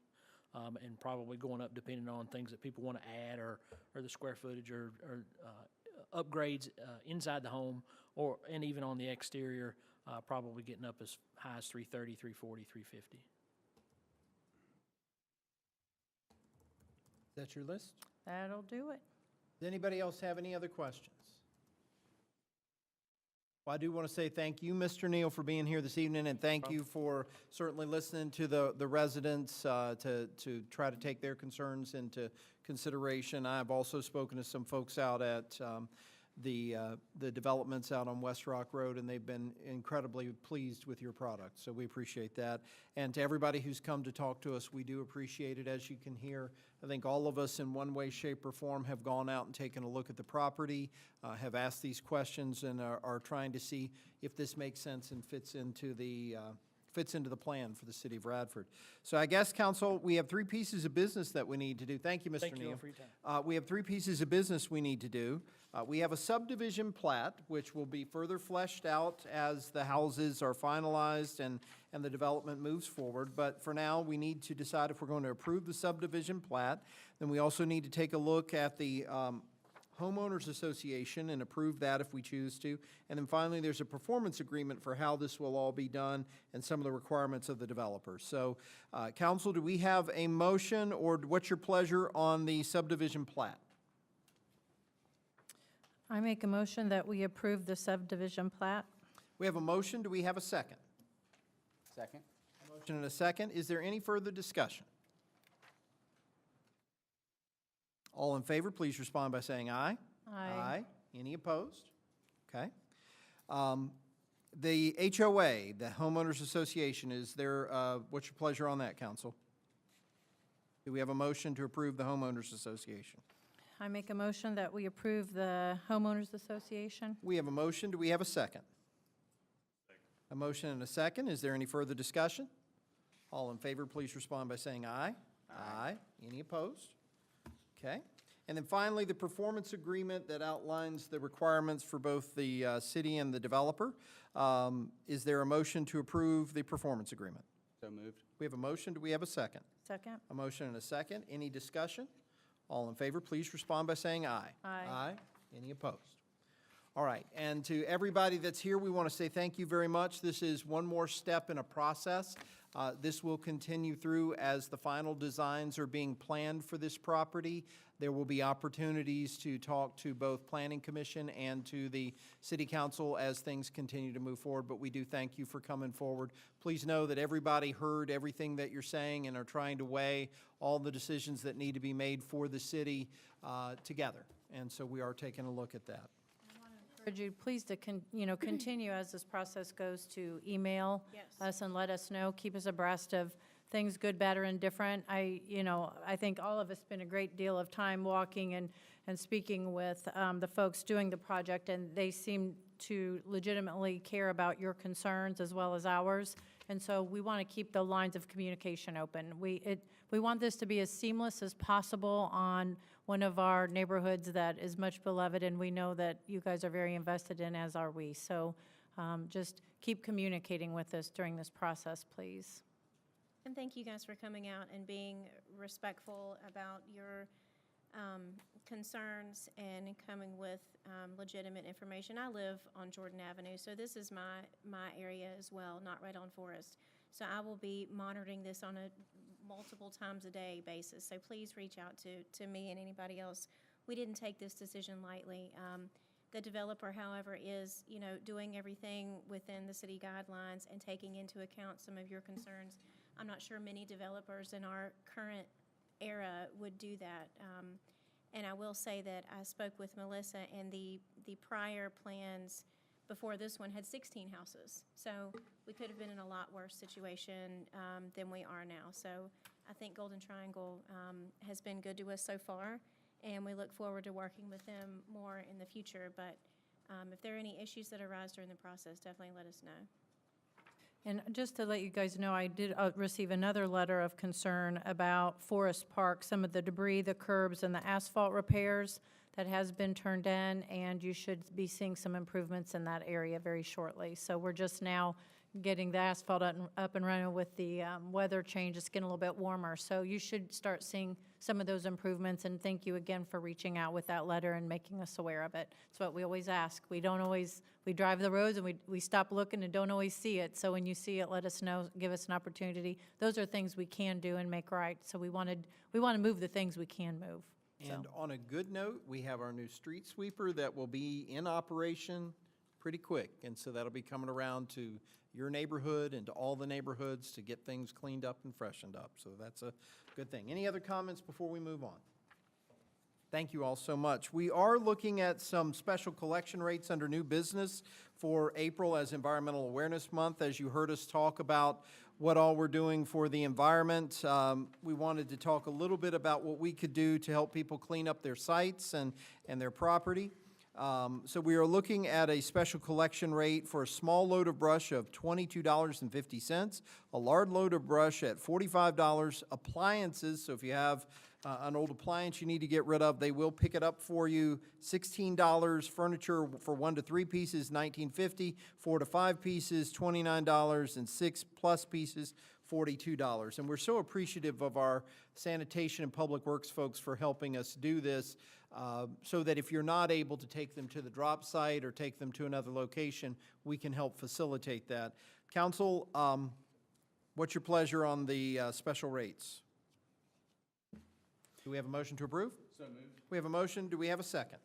and probably going up depending on things that people want to add or the square footage or upgrades inside the home and even on the exterior, probably getting up as high as $330, $340, $350. Is that your list? That'll do it. Does anybody else have any other questions? Well, I do want to say thank you, Mr. Neal, for being here this evening, and thank you for certainly listening to the residents to try to take their concerns into consideration. I've also spoken to some folks out at the developments out on West Rock Road, and they've been incredibly pleased with your product, so we appreciate that. And to everybody who's come to talk to us, we do appreciate it. As you can hear, I think all of us in one way, shape, or form have gone out and taken a look at the property, have asked these questions, and are trying to see if this makes sense and fits into the plan for the city of Radford. So I guess, council, we have 3 pieces of business that we need to do. Thank you, Mr. Neal. Thank you all for your time. We have 3 pieces of business we need to do. We have a subdivision plat, which will be further fleshed out as the houses are finalized and the development moves forward. But for now, we need to decide if we're going to approve the subdivision plat. Then we also need to take a look at the homeowners association and approve that if we choose to. And then finally, there's a performance agreement for how this will all be done and some of the requirements of the developer. So, council, do we have a motion, or what's your pleasure on the subdivision plat? I make a motion that we approve the subdivision plat. We have a motion. Do we have a second? Second? Motion and a second. Is there any further discussion? All in favor, please respond by saying aye. Aye. Any opposed? Okay. The HOA, the homeowners association, is there, what's your pleasure on that, council? Do we have a motion to approve the homeowners association? I make a motion that we approve the homeowners association. We have a motion. Do we have a second? A motion and a second. Is there any further discussion? All in favor, please respond by saying aye. Aye. Any opposed? Okay. And then finally, the performance agreement that outlines the requirements for both the city and the developer. Is there a motion to approve the performance agreement? So moved. We have a motion. Do we have a second? Second. A motion and a second. Any discussion? All in favor, please respond by saying aye. Aye. Aye. Any opposed? All right, and to everybody that's here, we want to say thank you very much. This is one more step in a process. This will continue through as the final designs are being planned for this property. There will be opportunities to talk to both Planning Commission and to the City Council as things continue to move forward, but we do thank you for coming forward. Please know that everybody heard everything that you're saying and are trying to weigh all the decisions that need to be made for the city together, and so we are taking a look at that. Encourage you, please, to continue as this process goes to email Yes. us and let us know, keep us abreast of things good, better, and different. I think all of us spend a great deal of time walking and speaking with the folks doing the project, and they seem to legitimately care about your concerns as well as ours. And so we want to keep the lines of communication open. We want this to be as seamless as possible on one of our neighborhoods that is much beloved, and we know that you guys are very invested in, as are we. So just keep communicating with us during this process, please. And thank you guys for coming out and being respectful about your concerns and coming with legitimate information. I live on Jordan Avenue, so this is my area as well, not right on Forest. So I will be monitoring this on a multiple times a day basis. So please reach out to me and anybody else. We didn't take this decision lightly. The developer, however, is doing everything within the city guidelines and taking into account some of your concerns. I'm not sure many developers in our current era would do that. And I will say that I spoke with Melissa, and the prior plans before this one had 16 houses. So we could have been in a lot worse situation than we are now. So I think Golden Triangle has been good to us so far, and we look forward to working with them more in the future. But if there are any issues that arise during the process, definitely let us know. And just to let you guys know, I did receive another letter of concern about Forest Park, some of the debris, the curbs, and the asphalt repairs that has been turned in, and you should be seeing some improvements in that area very shortly. So we're just now getting the asphalt up and running with the weather change. It's getting a little bit warmer, so you should start seeing some of those improvements, and thank you again for reaching out with that letter and making us aware of it. It's what we always ask. We drive the roads and we stop looking and don't always see it, so when you see it, let us know, give us an opportunity. Those are things we can do and make right, so we want to move the things we can move. And on a good note, we have our new street sweeper that will be in operation pretty quick. And so that'll be coming around to your neighborhood and to all the neighborhoods to get things cleaned up and freshened up. So that's a good thing. Any other comments before we move on? Thank you all so much. We are looking at some special collection rates under new business for April as Environmental Awareness Month. As you heard us talk about what all we're doing for the environment, we wanted to talk a little bit about what we could do to help people clean up their sites and their property. So we are looking at a special collection rate for a small load of brush of $22.50, a large load of brush at $45, appliances, so if you have an old appliance you need to get rid of, they will pick it up for you, $16, furniture for 1 to 3 pieces, $19.50, 4 to 5 pieces, $29, and 6+ pieces, $42. And we're so appreciative of our sanitation and public works folks for helping us do this, so that if you're not able to take them to the drop site or take them to another location, we can help facilitate that. Council, what's your pleasure on the special rates? Do we have a motion to approve? So moved. We have a motion. Do we have a second?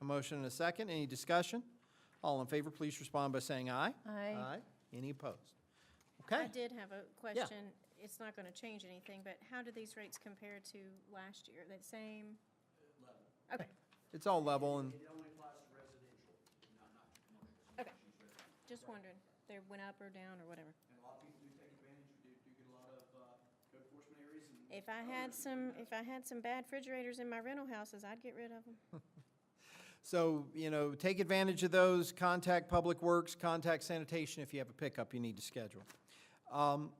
A motion and a second. Any discussion? All in favor, please respond by saying aye. Aye. Any opposed? I Okay. did have a question. It's not going to change anything, but how do these rates compare to last year? The same? Okay, It's all level and, It only applies to residential, not commercial. okay. Just wondering, they went up or down or whatever. And a lot of people do take advantage, do get a lot of code enforcement areas and. If I had some bad refrigerators in my rental houses, I'd get rid of them. so, take advantage of those. Contact Public Works, contact Sanitation if you have a pickup you need to schedule.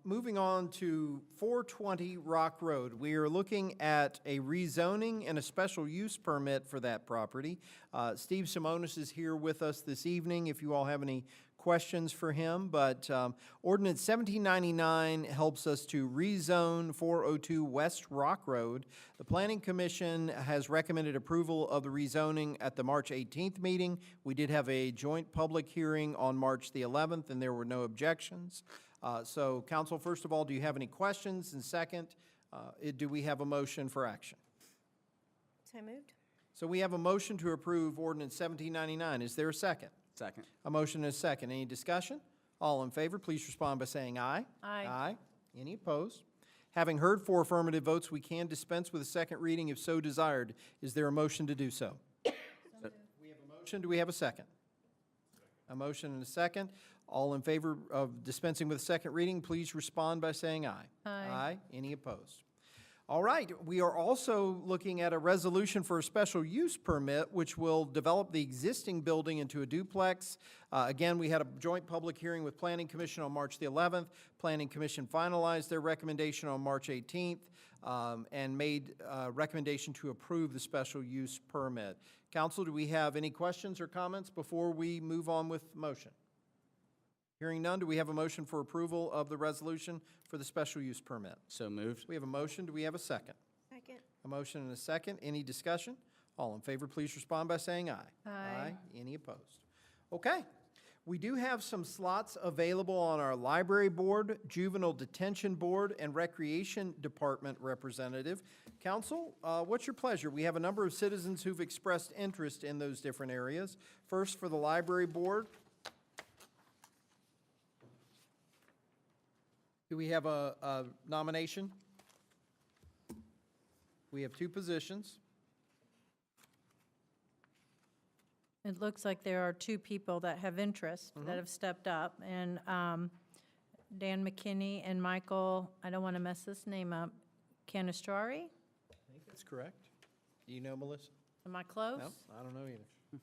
Moving on to 420 Rock Road. We are looking at a rezoning and a special use permit for that property. Steve Simonis is here with us this evening if you all have any questions for him, but Ordinance 1799 helps us to rezone 402 West Rock Road. The Planning Commission has recommended approval of the rezoning at the March 18th meeting. We did have a joint public hearing on March the 11th, and there were no objections. So, Council, first of all, do you have any questions? And second, do we have a motion for action? So moved? So we have a motion to approve Ordinance 1799. Is there a second? Second. A motion and a second. Any discussion? All in favor, please respond by saying aye. Aye. Aye. Any opposed? Having heard 4 affirmative votes, we can dispense with a second reading if so desired. Is there a motion to do so? We have a motion. Do we have a second? A motion and a second. All in favor of dispensing with a second reading, please respond by saying aye. Aye. Any opposed? All right, we are also looking at a resolution for a special use permit, which will develop the existing building into a duplex. Again, we had a joint public hearing with Planning Commission on March the 11th. Planning Commission finalized their recommendation on March 18th and made a recommendation to approve the special use permit. Council, do we have any questions or comments before we move on with motion? Hearing none, do we have a motion for approval of the resolution for the special use permit? So moved. We have a motion. Do we have a second? Second. A motion and a second. Any discussion? All in favor, please respond by saying aye. Aye. Any opposed? Okay. We do have some slots available on our library board, juvenile detention board, and recreation department representative. Council, what's your pleasure? We have a number of citizens who've expressed interest in those different areas. First, for the library board. Do we have a nomination? We have 2 positions. It looks like there are 2 people that have interest, that have stepped up, and Dan McKinney and Michael, I don't want to mess this name up, Canistrari? I think that's correct. Do you know, Melissa? Am I close? No, I don't know either.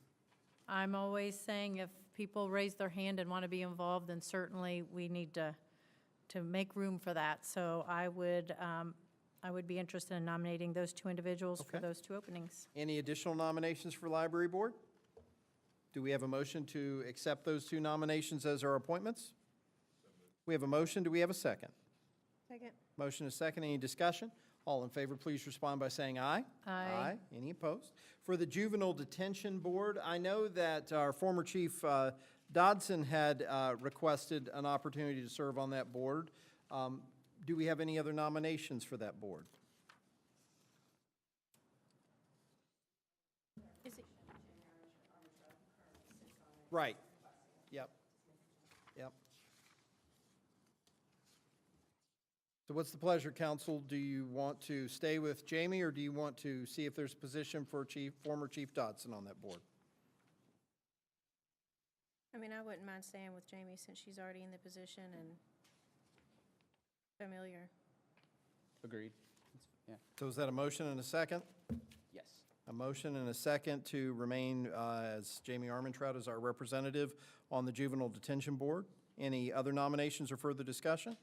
I'm always saying if people raise their hand and want to be involved, then certainly we need to make room for that. So I would be interested in nominating those 2 individuals for Okay. those 2 openings. Any additional nominations for library board? Do we have a motion to accept those 2 nominations as our appointments? We have a motion. Do we have a second? Second. Motion is second. Any discussion? All in favor, please respond by saying aye. Aye. Any opposed? For the juvenile detention board, I know that our former chief Dodson had requested an opportunity to serve on that board. Do we have any other nominations for that board? Is it, Right. Yep. Yep. So what's the pleasure, council? Do you want to stay with Jamie, or do you want to see if there's a position for former Chief Dodson on that board? I mean, I wouldn't mind staying with Jamie since she's already in the position and familiar. Agreed. Yeah. So is that a motion and a second? Yes. A motion and a second to remain as Jamie Armentrout as our representative on the Juvenile Detention Board. Any other nominations or further discussion?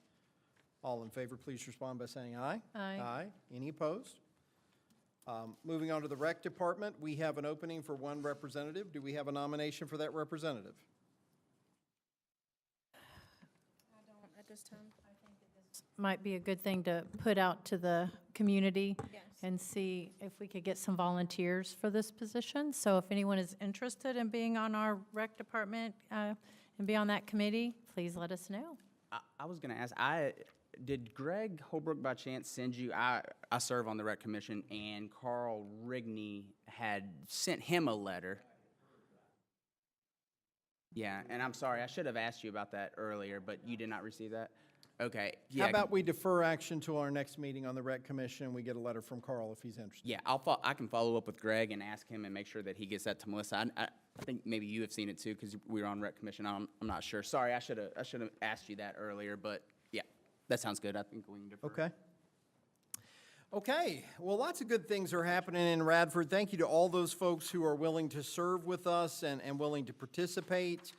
All in favor, please respond by saying aye. Aye. Aye. Any opposed? Moving on to the Rec Department, we have an opening for 1 representative. Do we have a nomination for that representative? I don't at this time. I think it's might be a good thing to put out to the community Yes. and see if we could get some volunteers for this position. So if anyone is interested in being on our rec department and be on that committee, please let us know. I was gonna ask, did Greg Holbrook by chance send you, I serve on the rec commission, and Carl Rigney had sent him a letter. Yeah, and I'm sorry, I should have asked you about that earlier, but you did not receive that? Okay, yeah. How about we defer action till our next meeting on the rec commission, and we get a letter from Carl if he's interested? Yeah, I can follow up with Greg and ask him and make sure that he gets that to Melissa. I think maybe you have seen it too, because we were on rec commission. I'm not sure. Sorry, I should have asked you that earlier, but yeah, that sounds good. I think we can defer. Okay. Okay, well, lots of good things are happening in Radford. Thank you to all those folks who are willing to serve with us and willing to participate.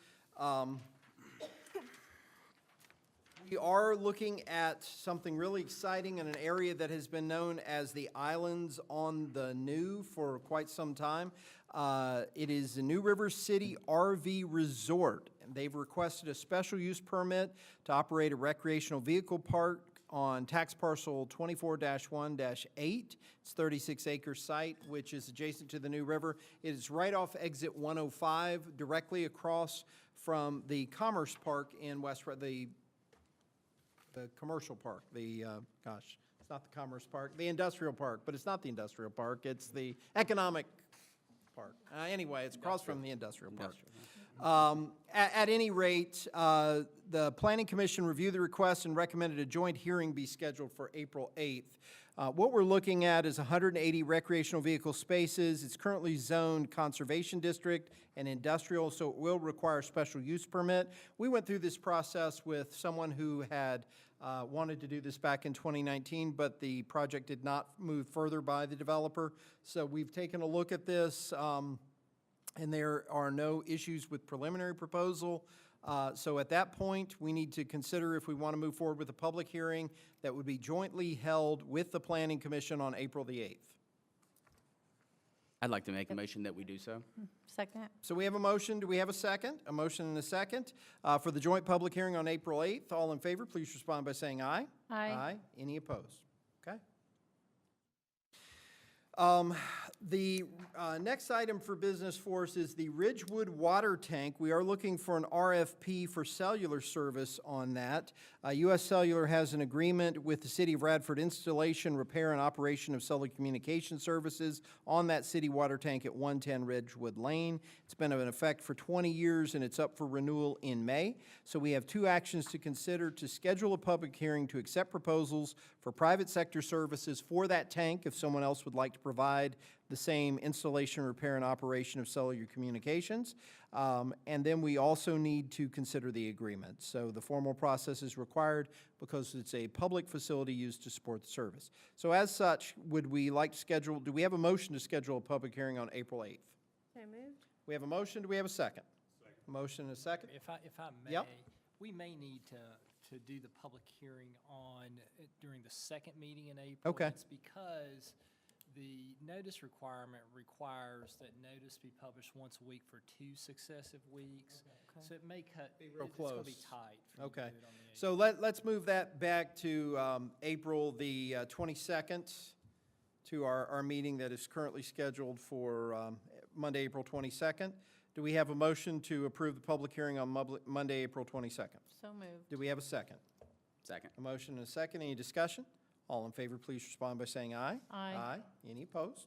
We are looking at something really exciting in an area that has been known as the Islands on the New for quite some time. It is the New River City RV Resort. And they've requested a special use permit to operate a recreational vehicle park on tax parcel 24-1-8. It's 36-acre site, which is adjacent to the New River. It is right off exit 105, directly across from the Commerce Park in the commercial park, it's not the Commerce Park, the Industrial Park, but it's not the Industrial Park, it's the Economic Park. Anyway, it's across from the Industrial Park. At any rate, the Planning Commission reviewed the request and recommended a joint hearing be scheduled for April 8th. What we're looking at is 180 recreational vehicle spaces. It's currently zoned Conservation District and Industrial, so it will require a special use permit. We went through this process with someone who had wanted to do this back in 2019, but the project did not move further by the developer. So we've taken a look at this, and there are no issues with preliminary proposal. So at that point, we need to consider if we want to move forward with a public hearing that would be jointly held with the Planning Commission on April the 8th. I'd like to make a motion that we do so. Second? So we have a motion. Do we have a second? A motion and a second for the joint public hearing on April 8th. All in favor, please respond by saying aye. Aye. Aye. Any opposed? Okay. The next item for business for us is the Ridgewood Water Tank. We are looking for an RFP for cellular service on that. U.S. Cellular has an agreement with the City of Radford installation, repair, and operation of cellular communication services on that city water tank at 110 Ridgewood Lane. It's been in effect for 20 years, and it's up for renewal in May. So we have two actions to consider: to schedule a public hearing to accept proposals for private sector services for that tank if someone else would like to provide the same installation, repair, and operation of cellular communications. And then we also need to consider the agreement. So the formal process is required because it's a public facility used to support the service. So as such, would we like to schedule, do we have a motion to schedule a public hearing on April 8th? So moved. We have a motion, do we have a second? Second. Motion and a second? If I may, Yep. we may need to do the public hearing during the second meeting in April. Okay. It's because the notice requirement requires that notice be published once a week for 2 successive weeks. So it may cut, real it's going to be close. tight. for you to Okay. do it on the 8th. So let's move that back to April the 22nd, to our meeting that is currently scheduled for Monday, April 22nd. Do we have a motion to approve the public hearing on Monday, April 22nd? So moved. Do we have a second? Second. A motion and a second. Any discussion? All in favor, please respond by saying aye. Aye. Aye. Any opposed?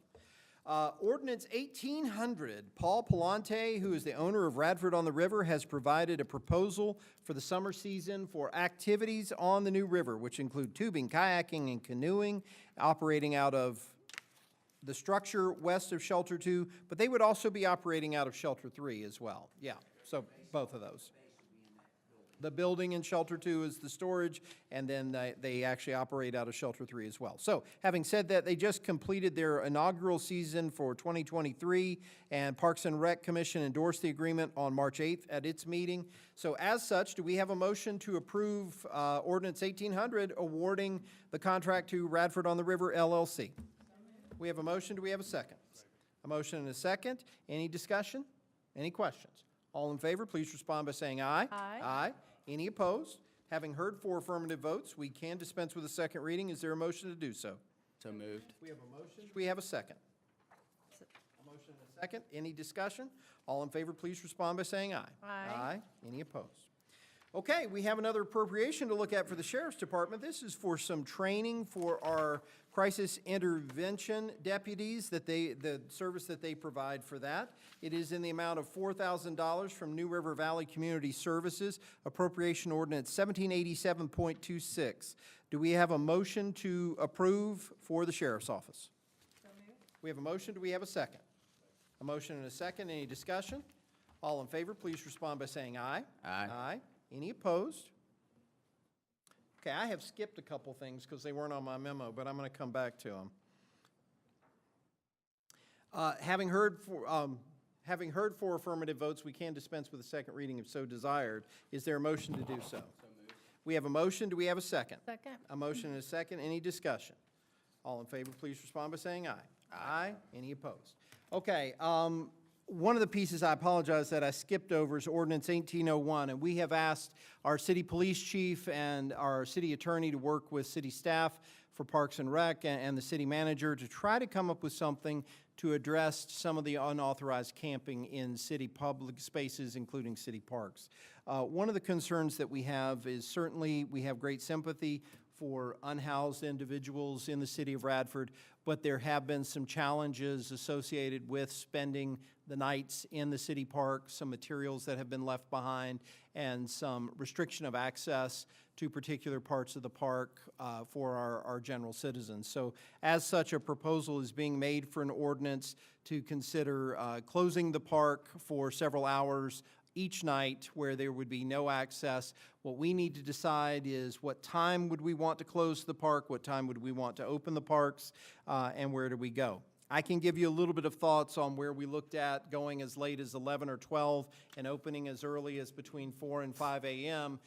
Ordinance 1800, Paul Palante, who is the owner of Radford on the River, has provided a proposal for the summer season for activities on the New River, which include tubing, kayaking, and canoeing, operating out of the structure west of Shelter 2, but they would also be operating out of Shelter 3 as well. Yeah, so both of those. The building in Shelter 2 is the storage, and then they actually operate out of Shelter 3 as well. So, having said that, they just completed their inaugural season for 2023, and Parks and Rec Commission endorsed the agreement on March 8th at its meeting. So, as such, do we have a motion to approve Ordinance 1800 awarding the contract to Radford on the River LLC? We have a motion. Do we have a second? A motion and a second. Any discussion? Any questions? All in favor, please respond by saying aye. Aye. Aye. Any opposed? Having heard 4 affirmative votes, we can dispense with a second reading. Is there a motion to do so? So moved. We have a motion. Do we have a second? A motion and a second. Any discussion? All in favor, please respond by saying aye. Aye. Any opposed? Okay, we have another appropriation to look at for the Sheriff's Department. This is for some training for our crisis intervention deputies, the service that they provide for that. It is in the amount of $4,000 from New River Valley Community Services, Appropriation Ordinance 1787.26. Do we have a motion to approve for the Sheriff's Office? We have a motion. Do we have a second? A motion and a second. Any discussion? All in favor, please respond by saying aye. Aye. Aye. Any opposed? Okay, I have skipped a couple things because they weren't on my memo, but I'm going to come back to them. Having heard 4 affirmative votes, we can dispense with a second reading if so desired. Is there a motion to do so? We have a motion. Do we have a second? Second. A motion and a second. Any discussion? All in favor, please respond by saying aye. Aye. Any opposed? Okay, one of the pieces, I apologize, that I skipped over is Ordinance 1801, and we have asked our city police chief and our city attorney to work with city staff for Parks and Rec and the city manager to try to come up with something to address some of the unauthorized camping in city public spaces, including city parks. One of the concerns that we have is certainly we have great sympathy for unhoused individuals in the city of Radford, but there have been some challenges associated with spending the nights in the city park, some materials that have been left behind, and some restriction of access to particular parts of the park for our general citizens. So as such, a proposal is being made for an ordinance to consider closing the park for several hours each night where there would be no access. What we need to decide is what time would we want to close the park, what time would we want to open the parks, and where do we go. I can give you a little bit of thoughts on where we looked at going as late as 11 or 12 and opening as early as between 4 and 5 a.m.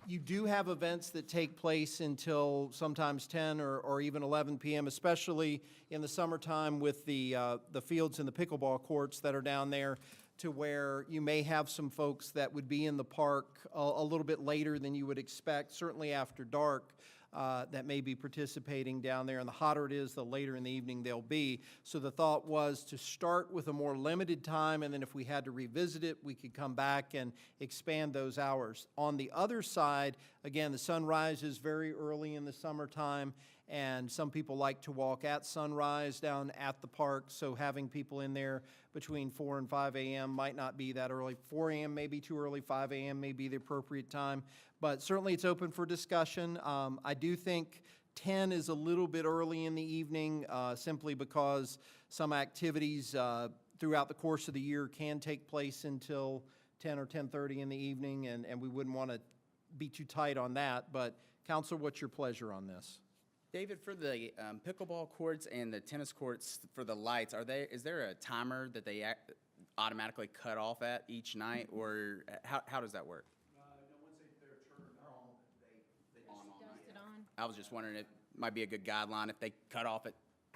You do have events that take place until sometimes 10 or even 11 p.m., especially in the summertime with the fields and the pickleball courts that are down there, to where you may have some folks that would be in the park a little bit later than you would expect, certainly after dark, that may be participating down there. And the hotter it is, the later in the evening they'll be. So the thought was to start with a more limited time, and then if we had to revisit it, we could come back and expand those hours. On the other side, again, the sun rises very early in the summertime, and some people like to walk at sunrise down at the park, so having people in there between 4 and 5 a.m. might not be that early. 4 a.m. may be too early, 5 a.m. may be the appropriate time, but certainly it's open for discussion. I do think 10 is a little bit early in the evening, simply because some activities throughout the course of the year can take place until 10 or 10:30 in the evening, and we wouldn't want to be too tight on that. But Counselor, what's your pleasure on this? David, for the pickleball courts and the tennis courts for the lights, is there a timer that they automatically cut off at each night, or how does that work? No, once they're turned on, they just. Dust it on. I was just wondering, it might be a good guideline. If they cut off at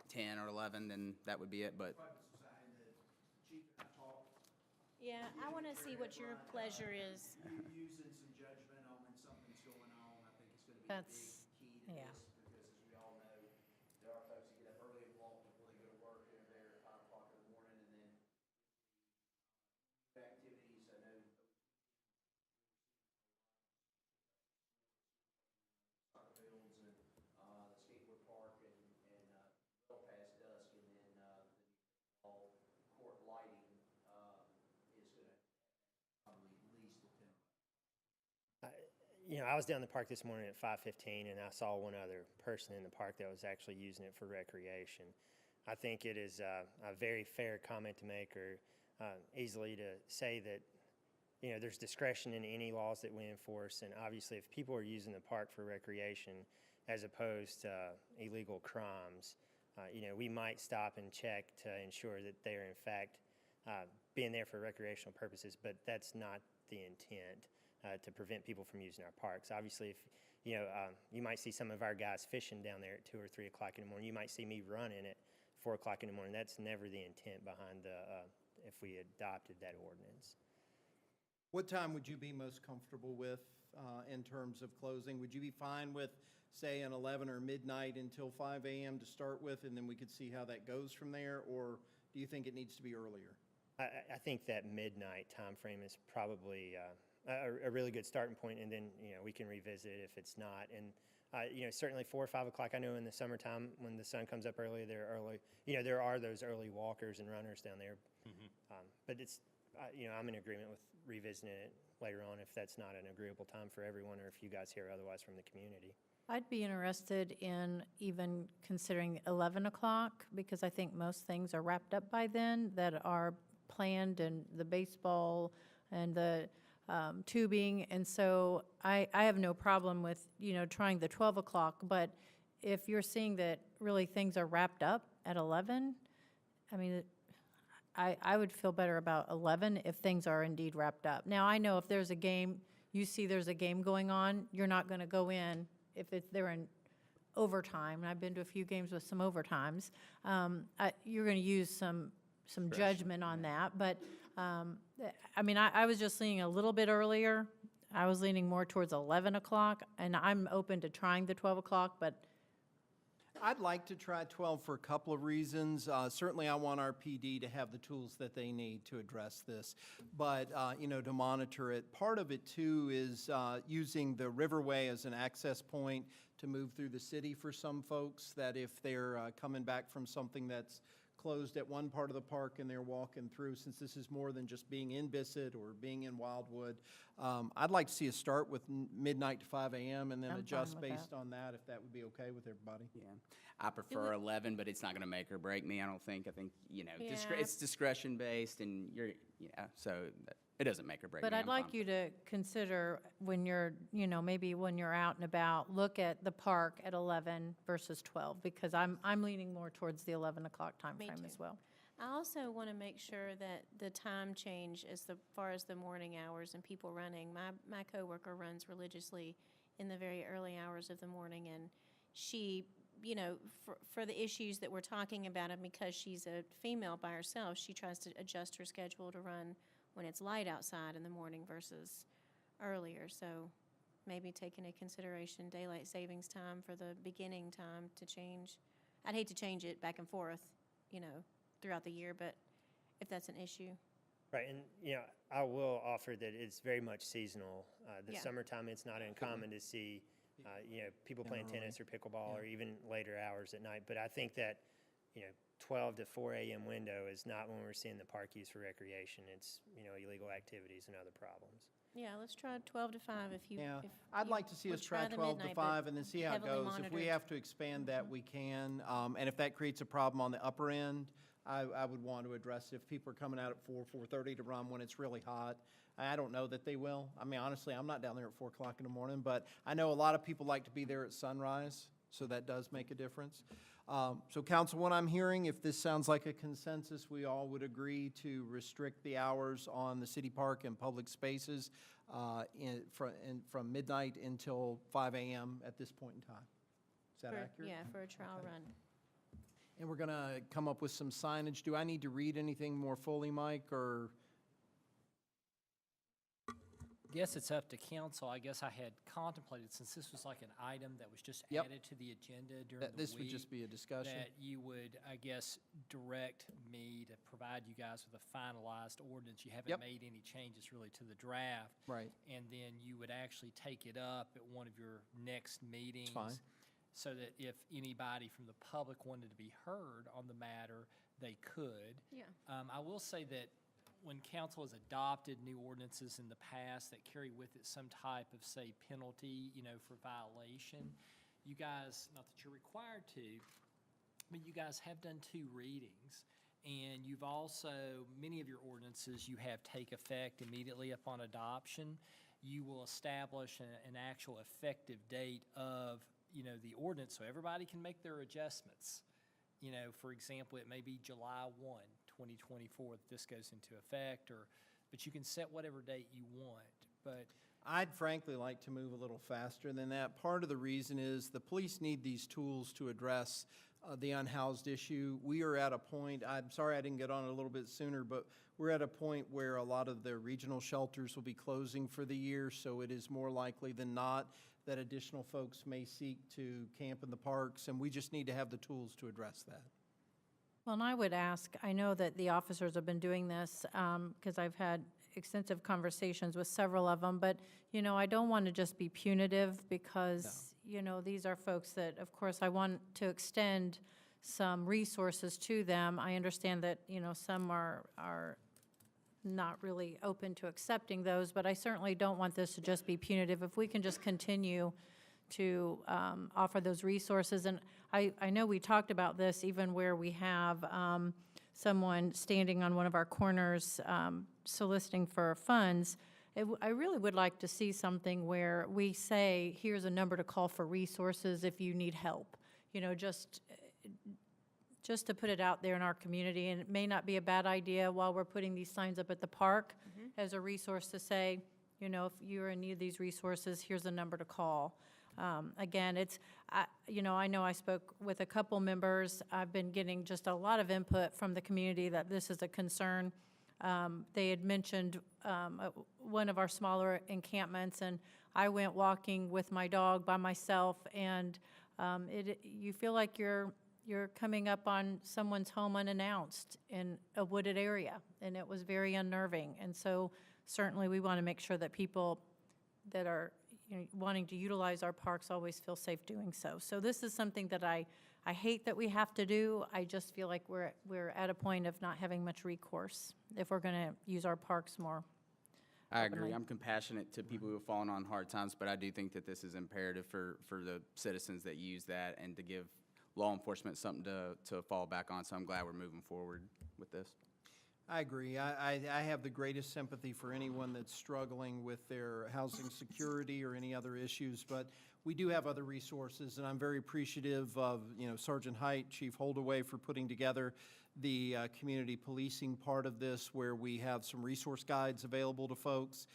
10 or 11, then that would be it, but. Yeah, I want to see what your pleasure is. Using some judgment on when something's going on, I think it's gonna be a That's- big key to yeah. this, because as we all know, there are folks that get up early and walk before they go to work, and they're there at 5 o'clock in the morning, and then activities, I know. Soccer fields and, the skateboard park and well past dusk, and then, the all court lighting, is gonna probably at least a 10. I was down the park this morning at 5:15, and I saw one other person in the park that was actually using it for recreation. I think it is a very fair comment to make, or easily to say that, there's discretion in any laws that we enforce, and obviously if people are using the park for recreation as opposed to illegal crimes, we might stop and check to ensure that they're in fact being there for recreational purposes, but that's not the intent. To prevent people from using our parks. Obviously, if you might see some of our guys fishing down there at 2 or 3 o'clock in the morning. You might see me running at 4 o'clock in the morning. That's never the intent behind if we adopted that ordinance. What time would you be most comfortable with in terms of closing? Would you be fine with, say, an 11 or midnight until 5 a.m. to start with, and then we could see how that goes from there? Or do you think it needs to be earlier? I think that midnight time frame is probably a really good starting point, and then, we can revisit it if it's not. And, certainly 4 or 5 o'clock, I know in the summertime when the sun comes up early, there are those early walkers and runners down there. But it's, I'm in agreement with revisiting it later on if that's not an agreeable time for everyone, or if you guys hear otherwise from the community. I'd be interested in even considering 11 o'clock, because I think most things are wrapped up by then that are planned, and the baseball and the tubing. And so I have no problem with, trying the 12 o'clock. But if you're seeing that really things are wrapped up at 11, I mean, I would feel better about 11 if things are indeed wrapped up. Now, I know if there's a game, you see there's a game going on, you're not going to go in if they're in overtime. And I've been to a few games with some overtimes. You're going to use some judgment on that. But, I mean, I was just leaning a little bit earlier. I was leaning more towards 11 o'clock, and I'm open to trying the 12 o'clock, but I'd like to try 12 for a couple of reasons. Certainly, I want our PD to have the tools that they need to address this, but, to monitor it. Part of it, too, is using the Riverway as an access point to move through the city for some folks, that if they're coming back from something that's closed at one part of the park and they're walking through, since this is more than just being in Bissett or being in Wildwood. I'd like to see us start with midnight to 5 a.m. and then I'm fine adjust with based that. on that, if that would be okay with everybody. Yeah, I prefer 11, but it's not going to make or break me, I don't think. I think, Yeah. it's discretion-based, and so it doesn't make or break me. But I'd I'm like fine. you to consider when you're, maybe when you're out and about, look at the park at 11 versus 12, because I'm leaning more towards the 11 o'clock Me timeframe too. as well. I also want to make sure that the time change as far as the morning hours and people running. My coworker runs religiously in the very early hours of the morning, and she, for the issues that we're talking about, and because she's a female by herself, she tries to adjust her schedule to run when it's light outside in the morning versus earlier. So maybe take into consideration daylight savings time for the beginning time to change. I'd hate to change it back and forth, throughout the year, but if that's an issue. Right, and, I will offer that it's very much seasonal. The Yeah. summertime, it's not uncommon to see, people playing tennis or pickleball or even later hours at night. But I think that, 12 to 4 a.m. window is not when we're seeing the park used for recreation. It's, illegal activities and other problems. Yeah, let's try 12 to 5 if you. Yeah, if I'd you like to see would us try the 12 to midnight, but 5 and then see how it heavily goes. If we monitored. have to expand that, we can. And if that creates a problem on the upper end, I would want to address it. If people are coming out at 4:30 to run when it's really hot, I don't know that they will. I mean, honestly, I'm not down there at 4 o'clock in the morning, but I know a lot of people like to be there at sunrise, so that does make a difference. So council, what I'm hearing, if this sounds like a consensus, we all would agree to restrict the hours on the city park and public spaces from midnight until 5 a.m. at this point in time. Is that accurate? Yeah, for a trial run. And we're going to come up with some signage. Do I need to read anything more fully, Mike, or? Guess it's up to council. I guess I had contemplated, since this was like an item that was just Yep. added to the agenda during That the this would week, just be a discussion? that you would, I guess, direct me to provide you guys with a finalized ordinance. You haven't Yep. made any changes really to the draft. Right. And then you would actually take it up at one of your next meetings. fine. So that if anybody from the public wanted to be heard on the matter, they could. Yeah. I will say that when council has adopted new ordinances in the past that carry with it some type of, say, penalty, for violation, you guys, not that you're required to, but you guys have done 2 readings. And you've also, many of your ordinances, you have take effect immediately upon adoption. You will establish an actual effective date of, the ordinance, so everybody can make their adjustments. For example, it may be July 1, 2024 that this goes into effect, but you can set whatever date you want. But I'd frankly like to move a little faster than that. Part of the reason is the police need these tools to address the unhoused issue. We are at a point, I'm sorry I didn't get on it a little bit sooner, but we're at a point where a lot of the regional shelters will be closing for the year, so it is more likely than not that additional folks may seek to camp in the parks, and we just need to have the tools to address that. Well, and I would ask, I know that the officers have been doing this, because I've had extensive conversations with several of them, but, you know, I don't want to just be punitive because, you know, these are folks that, of course, I want to extend some resources to them. I understand that, you know, some are not really open to accepting those, but I certainly don't want this to just be punitive. If we can just continue to offer those resources, and I know we talked about this even where we have someone standing on one of our corners soliciting for funds. I really would like to see something where we say, here's a number to call for resources if you need help. You know, just to put it out there in our community, and it may not be a bad idea while we're putting these signs up at the park as a resource to say, you know, if you're in need of these resources, here's a number to call. Again, you know, I know I spoke with a couple members. I've been getting just a lot of input from the community that this is a concern. They had mentioned one of our smaller encampments, and I went walking with my dog by myself, and you feel like you're coming up on someone's home unannounced in a wooded area, and it was very unnerving. And so certainly we want to make sure that people that are, you know, wanting to utilize our parks always feel safe doing so. So this is something that I hate that we have to do. I just feel like we're at a point of not having much recourse if we're going to use our parks more. I agree. I'm compassionate to people who have fallen on hard times, but I do think that this is imperative for the citizens that use that and to give law enforcement something to fall back on. So I'm glad we're moving forward with this. I agree. I have the greatest sympathy for anyone that's struggling with their housing security or any other issues, but we do have other resources, and I'm very appreciative of, you know, Sergeant Height, Chief Holdaway for putting together the community policing part of this, where we have some resource guides available to folks,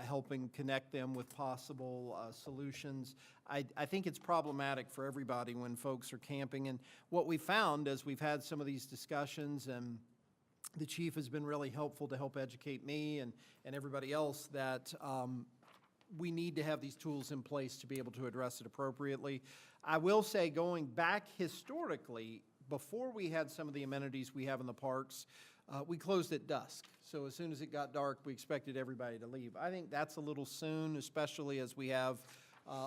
helping connect them with possible solutions. I think it's problematic for everybody when folks are camping, and what we found as we've had some of these discussions, and the chief has been really helpful to help educate me and everybody else that we need to have these tools in place to be able to address it appropriately. I will say, going back historically, before we had some of the amenities we have in the parks, we closed at dusk. So as soon as it got dark, we expected everybody to leave. I think that's a little soon, especially as we have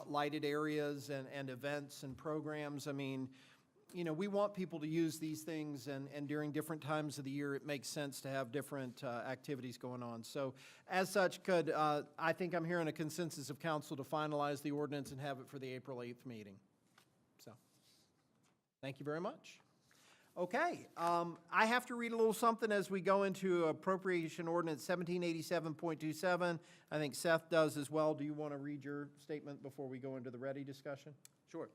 lighted areas and events and programs. I mean, you know, we want people to use these things, and during different times of the year, it makes sense to have different activities going on. So as such, I think I'm hearing a consensus of council to finalize the ordinance and have it for the April 8th meeting. So, thank you very much. Okay, I have to read a little something as we go into appropriation ordinance 1787.27. I think Seth does as well. Do you want to read your statement before we go into the ready discussion? Sure.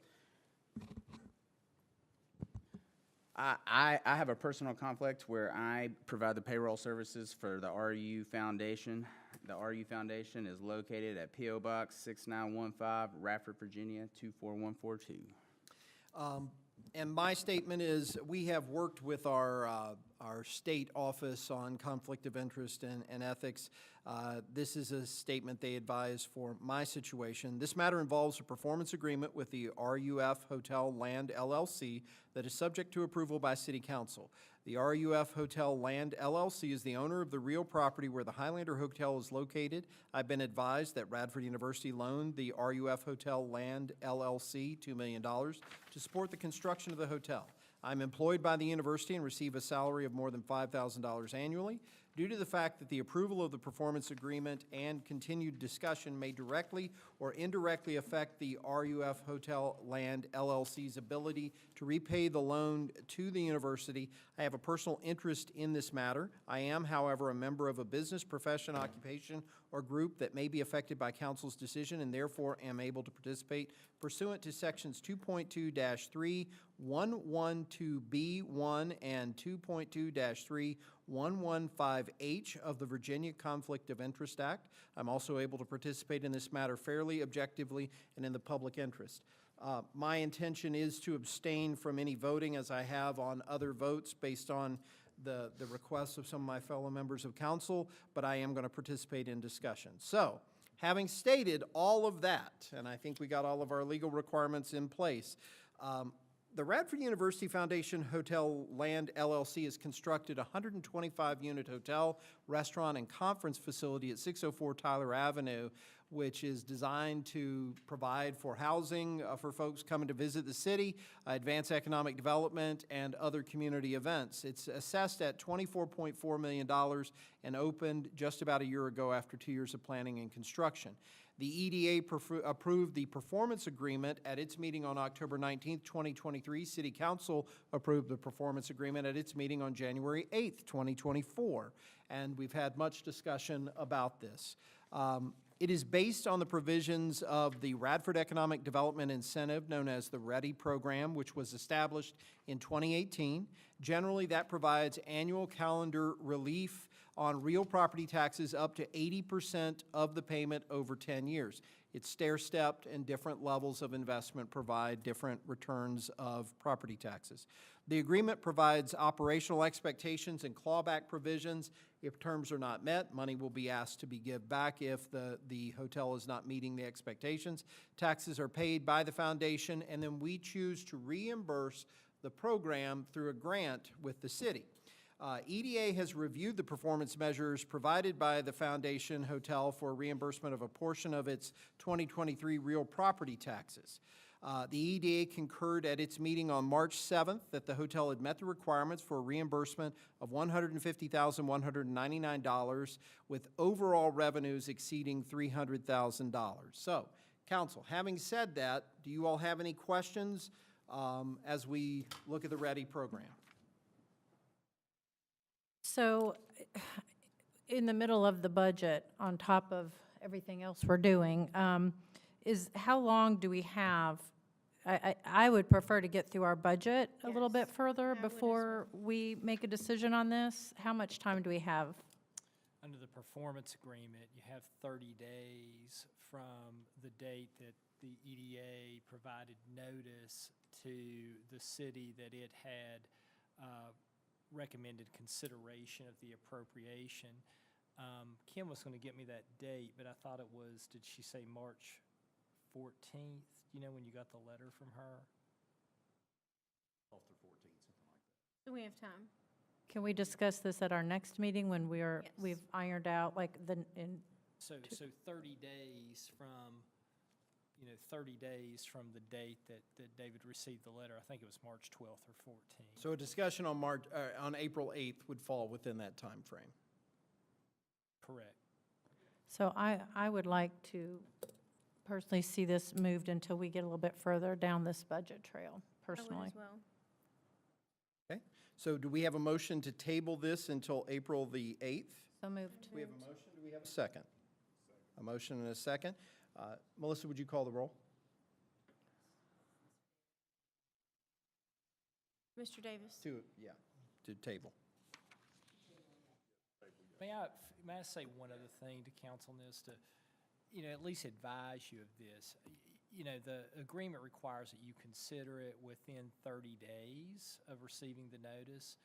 I have a personal conflict where I provide the payroll services for the RU Foundation. The RU Foundation is located at P.O. Box 6915, Radford, Virginia 24142. And my statement is, we have worked with our state office on conflict of interest and ethics. This is a statement they advise for my situation. This matter involves a performance agreement with the RUF Hotel Land LLC that is subject to approval by City Council. The RUF Hotel Land LLC is the owner of the real property where the Highlander Hotel is located. I've been advised that Radford University loaned the RUF Hotel Land LLC $2 million to support the construction of the hotel. I'm employed by the university and receive a salary of more than $5,000 annually. Due to the fact that the approval of the performance agreement and continued discussion may directly or indirectly affect the RUF Hotel Land LLC's ability to repay the loan to the university, I have a personal interest in this matter. I am, however, a member of a business, profession, occupation, or group that may be affected by council's decision, and therefore am able to participate pursuant to sections 2.2-3, 112B1, and 2.2-3.115H of the Virginia Conflict of Interest Act. I'm also able to participate in this matter fairly, objectively, and in the public interest. My intention is to abstain from any voting as I have on other votes based on the requests of some of my fellow members of council, but I am going to participate in discussion. So, having stated all of that, and I think we got all of our legal requirements in place, the Radford University Foundation Hotel Land LLC has constructed a 125-unit hotel, restaurant, and conference facility at 604 Tyler Avenue, which is designed to provide for housing for folks coming to visit the city, advance economic development, and other community events. It's assessed at $24.4 million and opened just about a year ago after 2 years of planning and construction. The EDA approved the performance agreement at its meeting on October 19th, 2023. City Council approved the performance agreement at its meeting on January 8th, 2024. And we've had much discussion about this. It is based on the provisions of the Radford Economic Development Incentive, known as the READY program, which was established in 2018. Generally, that provides annual calendar relief on real property taxes up to 80% of the payment over 10 years. It's stair-stepped, and different levels of investment provide different returns of property taxes. The agreement provides operational expectations and clawback provisions. If terms are not met, money will be asked to be given back if the hotel is not meeting the expectations. Taxes are paid by the foundation, and then we choose to reimburse the program through a grant with the city. EDA has reviewed the performance measures provided by the Foundation Hotel for reimbursement of a portion of its 2023 real property taxes. The EDA concurred at its meeting on March 7th that the hotel had met the requirements for reimbursement of $150,199 with overall revenues exceeding $300,000. So, Council, having said that, do you all have any questions as we look at the READY program? So, in the middle of the budget, on top of everything else we're doing, is how long do we have? I would prefer to get through our budget a little bit further before we make a decision on this. How much time do we have? Under the performance agreement, you have 30 days from the date that the EDA provided notice to the city that it had recommended consideration of the appropriation. Kim was going to get me that date, but I thought it was, did she say March 14th? You know, when you got the letter from her? 12th or 14th, something like that. So we have time. Can we discuss this at our next meeting when we've ironed out, like, So 30 days from, 30 days from the date that David received the letter. I think it was March 12th or 14th. So a discussion on April 8th would fall within that time frame. Correct. So I would like to personally see this moved until we get a little bit further down this budget trail, personally. I would as well. Okay, so do we have a motion to table this until April the 8th? So moved. We have a motion, do we have a second? A motion and a second. Melissa, would you call the roll? Mr. Davis? To table. May I say one other thing to council on this, to, at least advise you of this. The agreement requires that you consider it within 30 days of receiving the notice.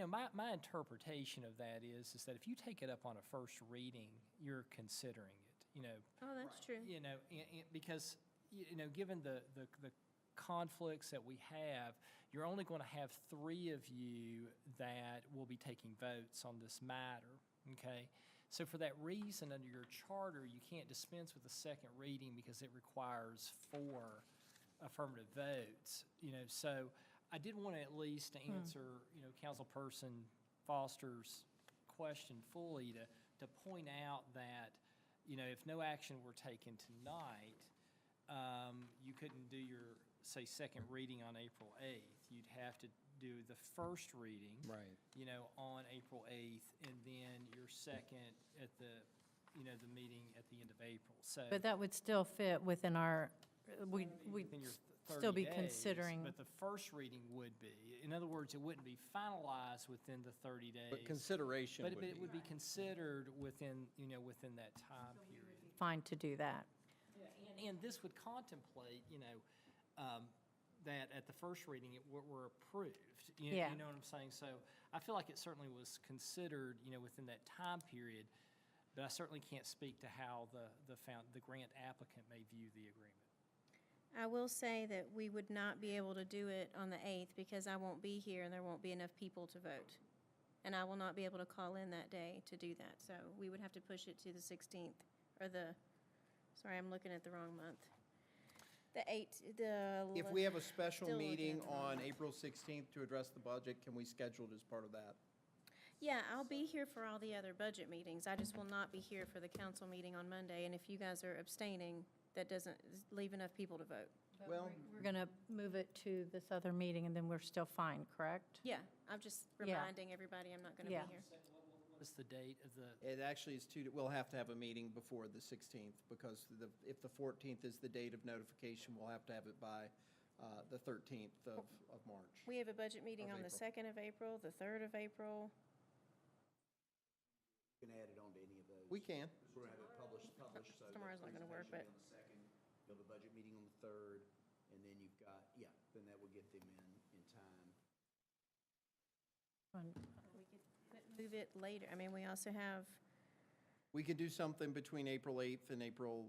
My interpretation of that is that if you take it up on a first reading, you're considering it, Oh, that's true. because, given the conflicts that we have, you're only going to have 3 of you that will be taking votes on this matter, okay? So for that reason, under your charter, you can't dispense with the second reading because it requires 4 affirmative votes, So I did want to at least answer, Councilperson Foster's question fully to point out that, if no action were taken tonight, you couldn't do your, say, second reading on April 8th. You'd have to do the first reading, Right. On April 8th, and then your second at the meeting at the end of April. So, But that would still fit within our, we'd within your 30 still be days, considering. But the first reading would be. In other words, it wouldn't be finalized within the 30 days. But consideration But would it be. would be considered within, within that time period. Fine to do that. And this would contemplate, that at the first reading, were approved. Yeah. You know what I'm saying? So I feel like it certainly was considered, within that time period, but I certainly can't speak to how the grant applicant may view the agreement. I will say that we would not be able to do it on the 8th because I won't be here and there won't be enough people to vote. And I will not be able to call in that day to do that. So we would have to push it to the 16th, or sorry, I'm looking at the wrong month. The 8th, If we have a special Still looking meeting at the wrong on month. April 16th to address the budget, can we schedule it as part of that? Yeah, I'll be here for all the other budget meetings. I just will not be here for the council meeting on Monday. And if you guys are abstaining, that doesn't leave enough people to vote. Well, We're going to move it to this other meeting, and then we're still fine, correct? Yeah, I'm just Yeah. reminding everybody I'm not going to Yeah. be here. What is the date of the? it actually is we'll have to have a meeting before the 16th, because if the 14th is the date of notification, we'll have to have it by the 13th of March. We have a budget meeting Of on the April. 2nd of April, the 3rd of April. You can add it on to any of those. We can. We're gonna have it published, so. Tomorrow's not gonna work, but- presentation will be on the 2nd, you'll have a budget meeting on the 3rd, and then you've got, then that will get them in time. Move it later. I mean, we also have, We could do something between April 8th and April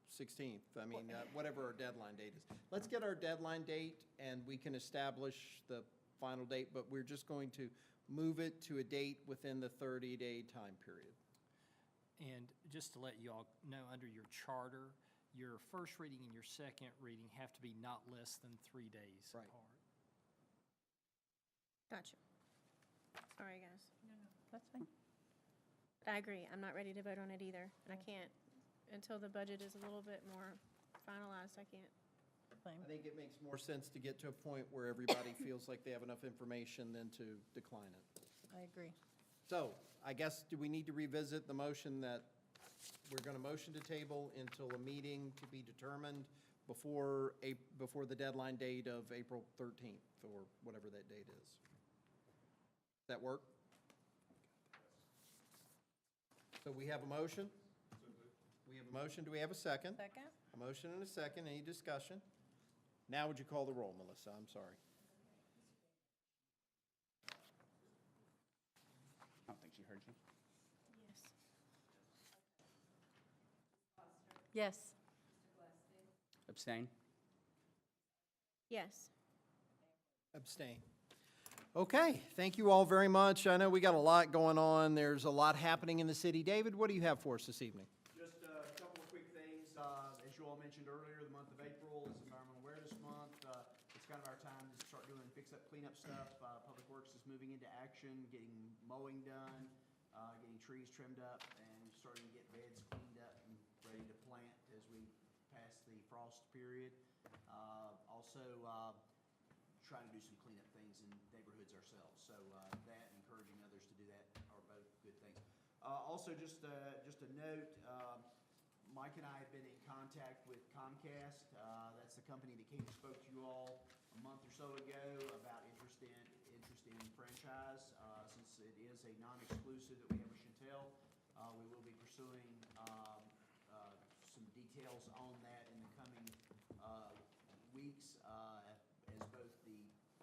16th. I mean, whatever our deadline date is. Let's get our deadline date, and we can establish the final date, but we're just going to move it to a date within the 30-day time period. And just to let you all know, under your charter, your first reading and your second reading have to be not less than 3 days Right. apart. gotcha. Sorry, guys. That's fine. But I agree. I'm not ready to vote on it either. And I can't, until the budget is a little bit more finalized, I can't. Same. I think it makes more sense to get to a point where everybody feels like they have enough information than to decline it. I agree. So, I guess, do we need to revisit the motion that we're going to motion to table until a meeting to be determined before the deadline date of April 13th, or whatever that date is? Does that work? So we have a motion? We have a motion. Do we have a second? Second? A motion and a second. Any discussion? Now would you call the roll, Melissa? I'm sorry. I don't think she heard you. Yes. Yes. Abstain? Yes. Abstain. Okay, thank you all very much. I know we got a lot going on. There's a lot happening in the city. David, what do you have for us this evening? Just a couple of quick things. As you all mentioned earlier, the month of April is Environmental Awareness Month. It's kind of our time to start doing fix-up, cleanup stuff. Public Works is moving into action, getting mowing done, getting trees trimmed up, and starting to get beds cleaned up and ready to plant as we pass the frost period. Also, trying to do some cleanup things in neighborhoods ourselves. So that and encouraging others to do that are both good things. Also, just a note, Mike and I have been in contact with Comcast. That's the company that came and spoke to you all a month or so ago about interest in franchise. Since it is a non-exclusive that we have with Chantel, we will be pursuing some details on that in the coming weeks, as both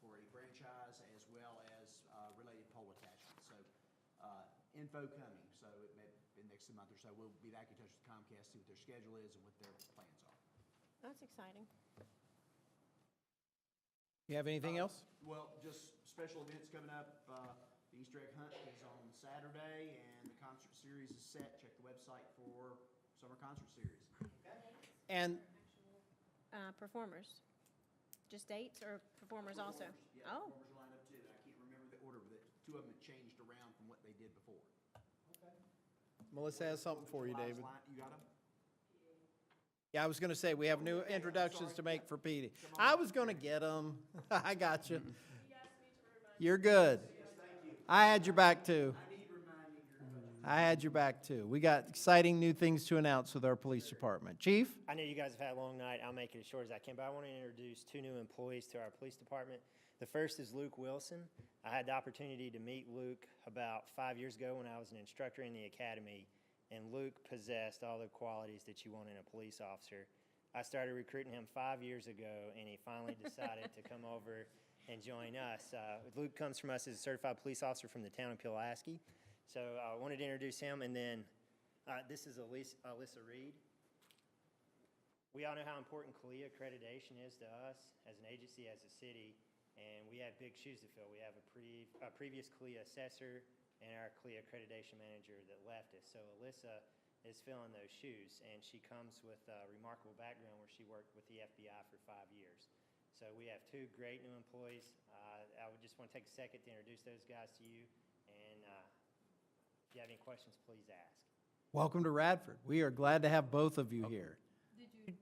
for a franchise as well as related pole attachments. So info coming. So it may be next month or so. We'll be back in touch with Comcast, see what their schedule is and what their plans are. That's exciting. You have anything else? Well, just special events coming up. The Easter egg hunt is on Saturday, and the concert series is set. Check the website for summer concert series. And Performers. Just dates or performers also? Yeah, Oh, performers are lined up too. I can't remember the order, but two of them have changed around from what they did before. Melissa has something for you, David. You got them? Yeah, I was going to say, we have new introductions to make for Petey. I was going to get them. I got you. You're good. I had your back, too. I had your back, too. We got exciting new things to announce with our police department. Chief? I know you guys have had a long night. I'll make it as short as I can, but I want to introduce two new employees to our police department. The first is Luke Wilson. I had the opportunity to meet Luke about 5 years ago when I was an instructor in the academy, and Luke possessed all the qualities that you want in a police officer. I started recruiting him 5 years ago, and he finally decided to come over and join us. Luke comes from us as a certified police officer from the town of Pulaski. So I wanted to introduce him, and then this is Alyssa Reed. We all know how important CLIA accreditation is to us as an agency, as a city, and we have big shoes to fill. We have a previous CLIA assessor and our CLIA accreditation manager that left us. So Alyssa is filling those shoes, and she comes with a remarkable background where she worked with the FBI for 5 years. So we have 2 great new employees. I would just want to take a second to introduce those guys to you, and if you have any questions, please ask. Welcome to Radford. We are glad to have both of you here.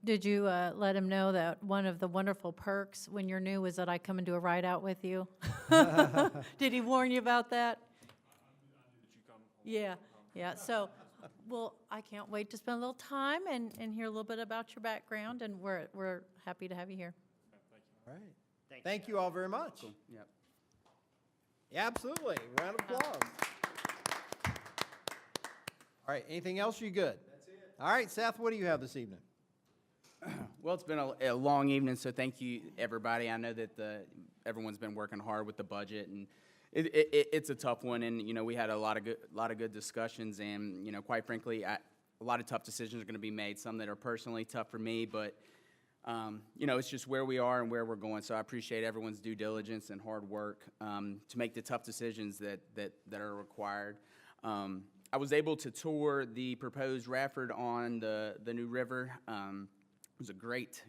Did you let him know that one of the wonderful perks when you're new is that I come and do a ride-out with you? Did he warn you about that? Yeah, yeah. So, well, I can't wait to spend a little time and hear a little bit about your background, and we're happy to have you here. All right. Thank you all very much. Cool. Yep. Yeah, absolutely. Round of applause. All right, anything else? You good? That's it. All right, Seth, what do you have this evening? Well, it's been a long evening, so thank you, everybody. I know that everyone's been working hard with the budget, and it's a tough one. And you know, we had a lot of good discussions, and you know, quite frankly, a lot of tough decisions are going to be made. Some that are personally tough for me, but you know, it's just where we are and where we're going. So I appreciate everyone's due diligence and hard work to make the tough decisions that are required. I was able to tour the proposed Radford on the New River. It was a great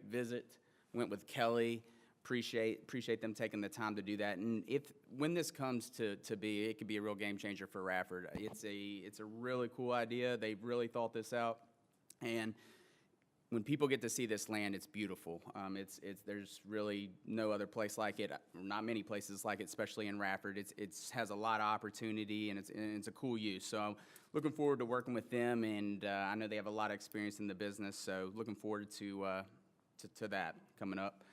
visit. Went with Kelly. Appreciate them taking the time to do that. And when this comes to be, it could be a real game changer for Radford. It's a really cool idea. They've really thought this out. And when people get to see this land, it's beautiful. There's really no other place like it, not many places like it, especially in Radford. It has a lot of opportunity, and it's a cool use. So looking forward to working with them, and I know they have a lot of experience in the business, so looking forward to that coming up.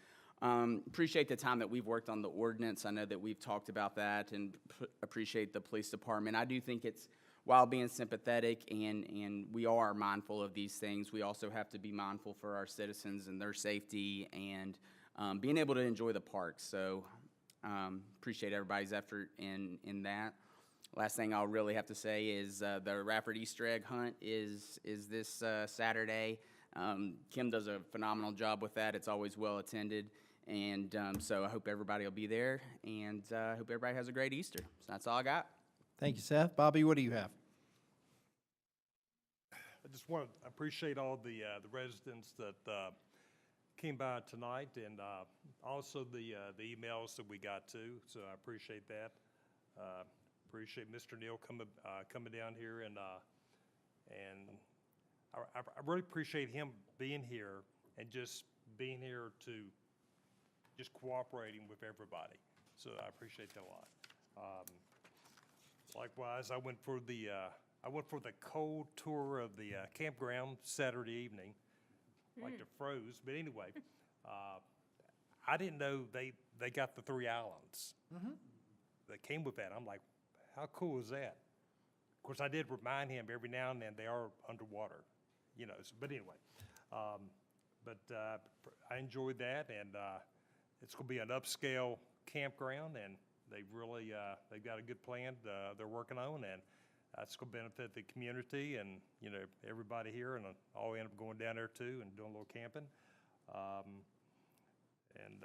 Appreciate the time that we've worked on the ordinance. I know that we've talked about that, and appreciate the police department. I do think it's, while being sympathetic and we are mindful of these things, we also have to be mindful for our citizens and their safety and being able to enjoy the park. So appreciate everybody's effort in that. Last thing I'll really have to say is the Radford Easter egg hunt is this Saturday. Kim does a phenomenal job with that. It's always well attended. And so I hope everybody will be there, and I hope everybody has a great Easter. So that's all I got. Thank you, Seth. Bobby, what do you have? I just want to appreciate all the residents that came by tonight, and also the emails that we got too. So I appreciate that. Appreciate Mr. Neal coming down here, and I really appreciate him being here and just being here to just cooperating with everybody. So I appreciate that a lot. Likewise, I went for the cold tour of the campground Saturday evening, like the froze. But anyway, I didn't know they got the 3 islands that came with that. I'm like, how cool is that? Of course, I did remind him every now and then they are underwater, you know. So, but anyway, I enjoyed that, and it's going to be an upscale campground, and they've got a good plan they're working on, and it's going to benefit the community and, you know, everybody here, and I'll end up going down there too and doing a little camping. And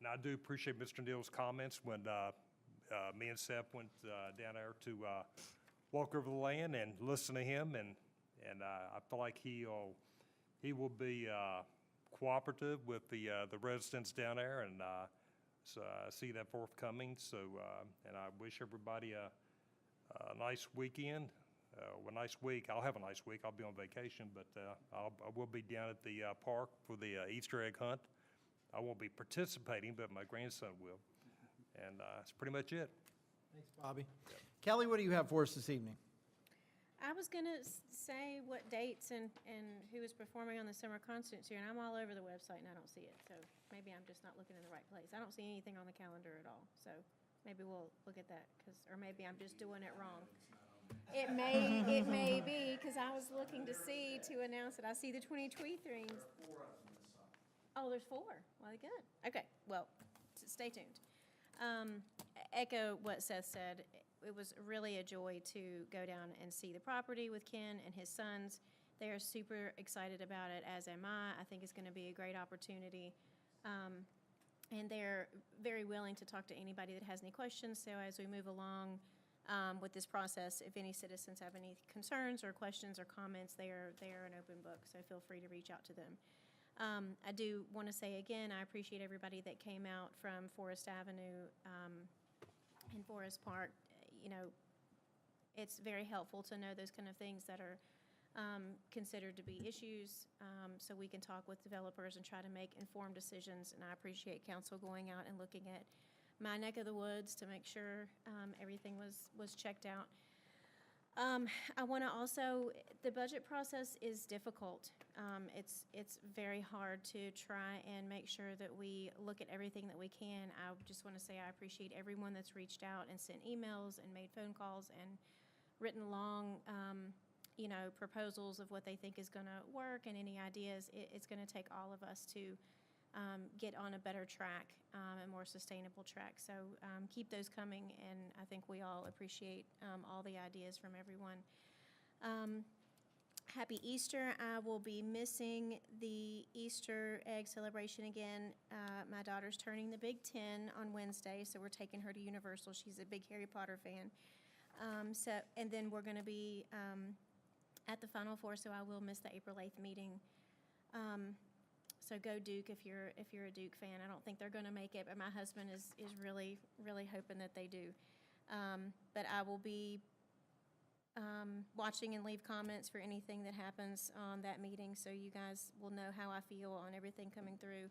I do appreciate Mr. Neal's comments when me and Seth went down there to walk over the land and listen to him, and I feel like he will be cooperative with the residents down there, and so I see that forthcoming. So and I wish everybody a nice weekend, a nice week. I'll have a nice week. I'll be on vacation, but I will be down at the park for the Easter egg hunt. I won't be participating, but my grandson will. And that's pretty much it. Thanks, Bobby. Yep. Kelly, what do you have for us this evening? I was going to say what dates and who is performing on the summer concerts here, and I'm all over the website and I don't see it. So maybe I'm just not looking in the right place. I don't see anything on the calendar at all. So maybe we'll look at that, or maybe I'm just doing it wrong. It may be, because I was looking to see, to announce it. I see the 2023 things. Oh, there's 4. Well, good. Okay, well, stay tuned. Echo what Seth said. It was really a joy to go down and see the property with Ken and his sons. They are super excited about it, as am I. I think it's going to be a great opportunity. And they're very willing to talk to anybody that has any questions. So as we move along with this process, if any citizens have any concerns or questions or comments, they are an open book. So feel free to reach out to them. I do want to say again, I appreciate everybody that came out from Forest Avenue and Forest Park. You know, it's very helpful to know those kind of things that are considered to be issues, so we can talk with developers and try to make informed decisions. And I appreciate council going out and looking at my neck of the woods to make sure everything was checked out. I want to also, the budget process is difficult. It's very hard to try and make sure that we look at everything that we can. I just want to say I appreciate everyone that's reached out and sent emails and made phone calls and written long proposals of what they think is going to work and any ideas. It's going to take all of us to get on a better track, a more sustainable track. So keep those coming, and I think we all appreciate all the ideas from everyone. Happy Easter. I will be missing the Easter egg celebration again. My daughter's turning the Big 10 on Wednesday, so we're taking her to Universal. She's a big Harry Potter fan. And then we're going to be at the Final Four, so I will miss the April 8th meeting. So go Duke if you're a Duke fan. I don't think they're going to make it, but my husband is really, really hoping that they do. But I will be watching and leave comments for anything that happens on that meeting, so you guys will know how I feel on everything coming through.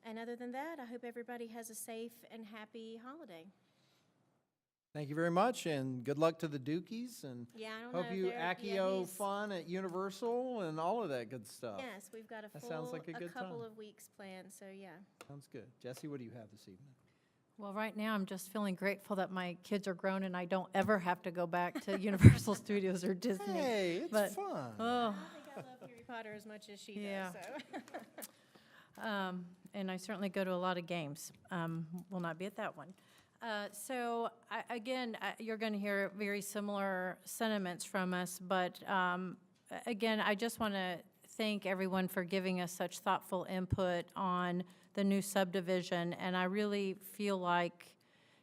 And other than that, I hope everybody has a safe and happy holiday. Thank you very much, and good luck to the Dukies, and Yeah, I don't hope know if you they're- yeah, Accio he's- fun at Universal and all of that good stuff. Yes, we've got a That sounds like a good couple time. of weeks planned, so yeah. Sounds good. Jesse, what do you have this evening? Well, right now, I'm just feeling grateful that my kids are grown and I don't ever have to go back to Universal Studios or Disney. Hey, it's But- fun. Oh, I think I love Harry Potter as much as she Yeah. does, so. and I certainly go to a lot of games. Will not be at that one. So, you're going to hear very similar sentiments from us, but again, I just want to thank everyone for giving us such thoughtful input on the new subdivision, and I really feel like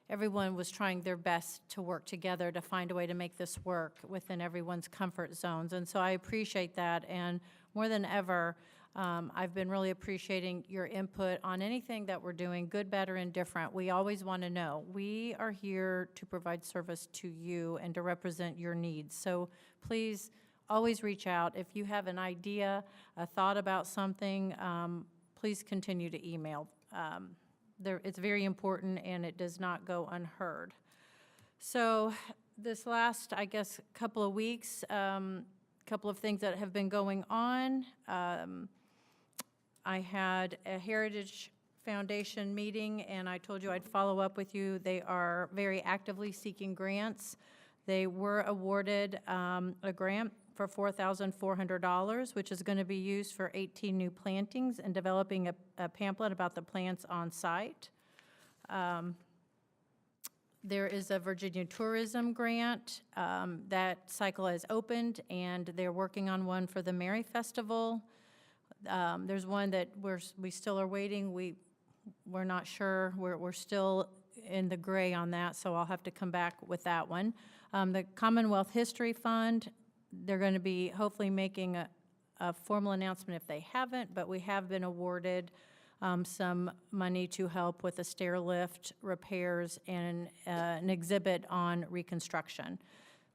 everyone was trying their best to work together to find a way to make this work within everyone's comfort zones, and so I appreciate that, and more than ever, I've been really appreciating your input on anything that we're doing, good, bad, or indifferent. We always want to know. We are here to provide service to you and to represent your needs. So please always reach out. If you have an idea, a thought about something, please continue to email. It's very important, and it does not go unheard. So this last, I guess, couple of weeks, couple of things that have been going on. I had a Heritage Foundation meeting, and I told you I'd follow up with you. They are very actively seeking grants. They were awarded a grant for $4,400, which is going to be used for 18 new plantings and developing a pamphlet about the plants on site. There is a Virginia Tourism Grant. That cycle has opened, and they're working on one for the Merry Festival. There's one that we still are waiting. We're not sure. We're still in the gray on that, so I'll have to come back with that one. The Commonwealth History Fund, they're going to be hopefully making a formal announcement if they haven't, but we have been awarded some money to help with the stair lift repairs and an exhibit on reconstruction.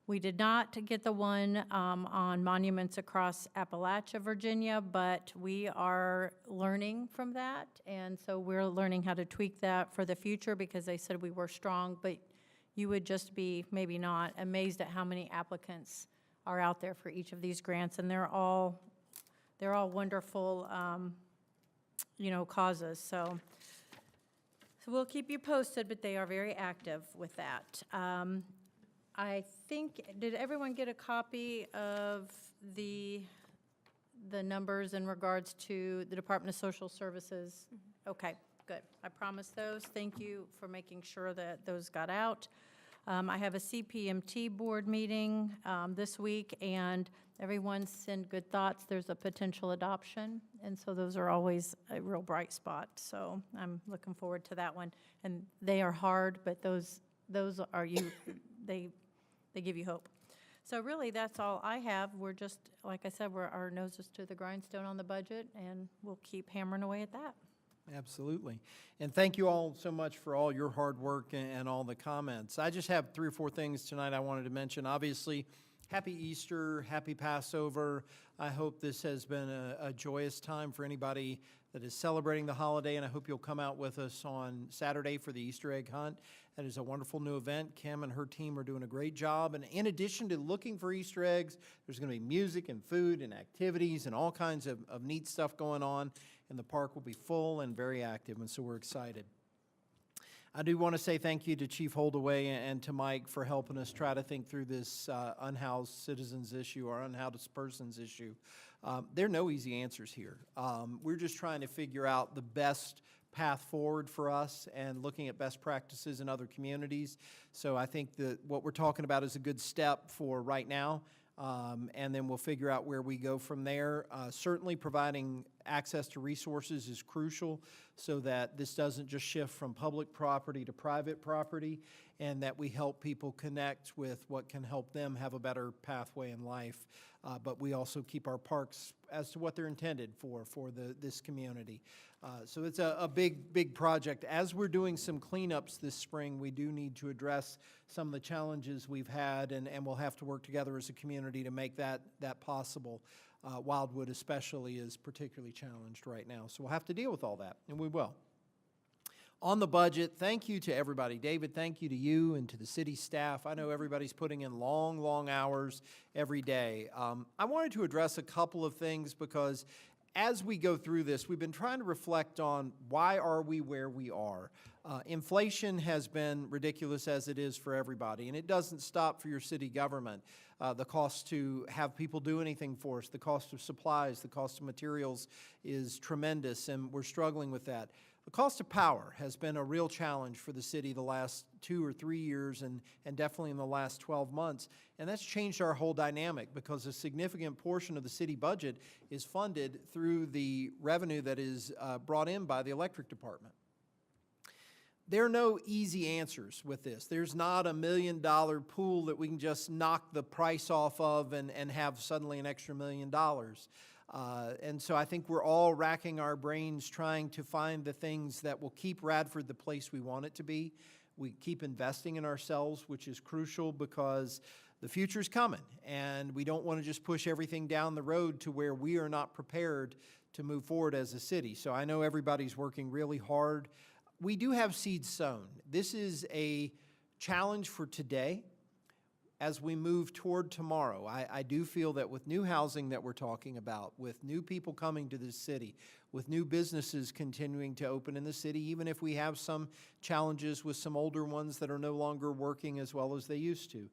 We did not get the one on monuments across Appalachia, Virginia, but we are learning from that, and so we're learning how to tweak that for the future because they said we were strong, but you would just be, maybe not, amazed at how many applicants are out there for each of these grants, and they're all wonderful, causes. So we'll keep you posted, but they are very active with that. I think, did everyone get a copy of the numbers in regards to the Department of Social Services? Okay, good. I promised those. Thank you for making sure that those got out. I have a CPMT board meeting this week, and everyone send good thoughts. There's a potential adoption, and so those are always a real bright spot. So I'm looking forward to that one. And they are hard, but those are they give you hope. So really, that's all I have. We're just, like I said, we're our noses to the grindstone on the budget, and we'll keep hammering away at that. Absolutely. And thank you all so much for all your hard work and all the comments. I just have 3 or 4 things tonight I wanted to mention. Obviously, happy Easter, happy Passover. I hope this has been a joyous time for anybody that is celebrating the holiday, and I hope you'll come out with us on Saturday for the Easter egg hunt. That is a wonderful new event. Kim and her team are doing a great job. And in addition to looking for Easter eggs, there's going to be music and food and activities and all kinds of neat stuff going on. And the park will be full and very active, and so we're excited. I do want to say thank you to Chief Holdaway and to Mike for helping us try to think through this unhoused citizens issue or unhoused persons issue. There are no easy answers here. We're just trying to figure out the best path forward for us and looking at best practices in other communities. So I think that what we're talking about is a good step for right now. And then we'll figure out where we go from there. Certainly providing access to resources is crucial so that this doesn't just shift from public property to private property, and that we help people connect with what can help them have a better pathway in life. But we also keep our parks as to what they're intended for this community. So it's a big project. As we're doing some cleanups this spring, we do need to address some of the challenges we've had, and we'll have to work together as a community to make that possible. Wildwood especially is particularly challenged right now, so we'll have to deal with all that, and we will. On the budget, thank you to everybody. David, thank you to you and to the city staff. I know everybody's putting in long hours every day. I wanted to address a couple of things because as we go through this, we've been trying to reflect on why are we where we are. Inflation has been ridiculous as it is for everybody, and it doesn't stop for your city government. The cost to have people do anything for us, the cost of supplies, the cost of materials is tremendous, and we're struggling with that. The cost of power has been a real challenge for the city the last 2 or 3 years and definitely in the last 12 months. And that's changed our whole dynamic because a significant portion of the city budget is funded through the revenue that is brought in by the electric department. There are no easy answers with this. There's not $1 million pool that we can just knock the price off of and have suddenly an extra $1 million. And so I think we're all racking our brains trying to find the things that will keep Radford the place we want it to be. We keep investing in ourselves, which is crucial because the future's coming, and we don't want to just push everything down the road to where we are not prepared to move forward as a city. So I know everybody's working really hard. We do have seeds sown. This is a challenge for today. As we move toward tomorrow, I do feel that with new housing that we're talking about, with new people coming to this city, with new businesses continuing to open in the city, even if we have some challenges with some older ones that are no longer working as well as they used to.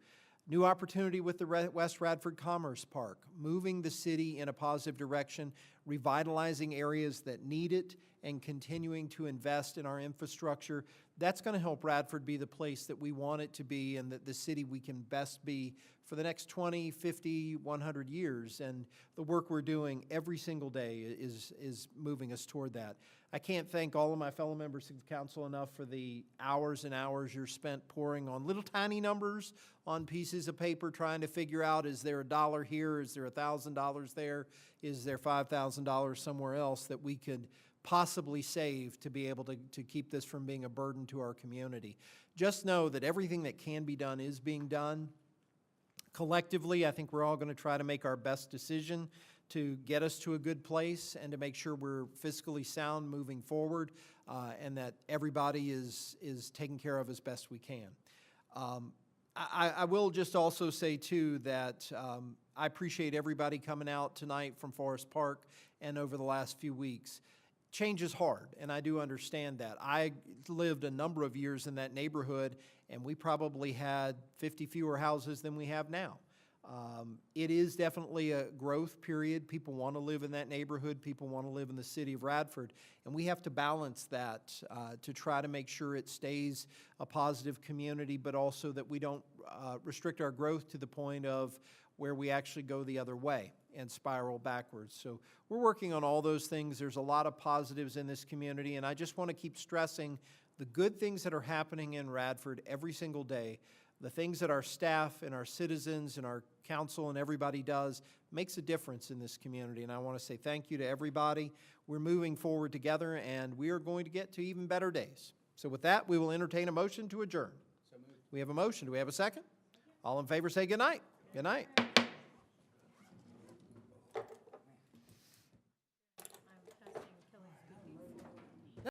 New opportunity with the West Radford Commerce Park, moving the city in a positive direction, revitalizing areas that need it, and continuing to invest in our infrastructure. That's going to help Radford be the place that we want it to be and the city we can best be for the next 20, 50, 100 years. And the work we're doing every single day is moving us toward that. I can't thank all of my fellow members of the council enough for the hours and hours you're spent pouring on little tiny numbers on pieces of paper trying to figure out, is there $1 here, is there $1,000 there, is there $5,000 somewhere else that we could possibly save to be able to keep this from being a burden to our community. Just know that everything that can be done is being done. Collectively, I think we're all going to try to make our best decision to get us to a good place and to make sure we're fiscally sound moving forward and that everybody is taken care of as best we can. I will just also say, too, that I appreciate everybody coming out tonight from Forest Park and over the last few weeks. Change is hard, and I do understand that. I lived a number of years in that neighborhood, and we probably had 50 fewer houses than we have now. It is definitely a growth period. People want to live in that neighborhood. People want to live in the city of Radford. And we have to balance that to try to make sure it stays a positive community, but also that we don't restrict our growth to the point of where we actually go the other way and spiral backwards. So we're working on all those things. There's a lot of positives in this community, and I just want to keep stressing the good things that are happening in Radford every single day. The things that our staff and our citizens and our council and everybody does makes a difference in this community. And I want to say thank you to everybody. We're moving forward together, and we are going to get to even better days. So with that, we will entertain a motion to adjourn. We have a motion. Do we have a second? All in favor say good night. Good night.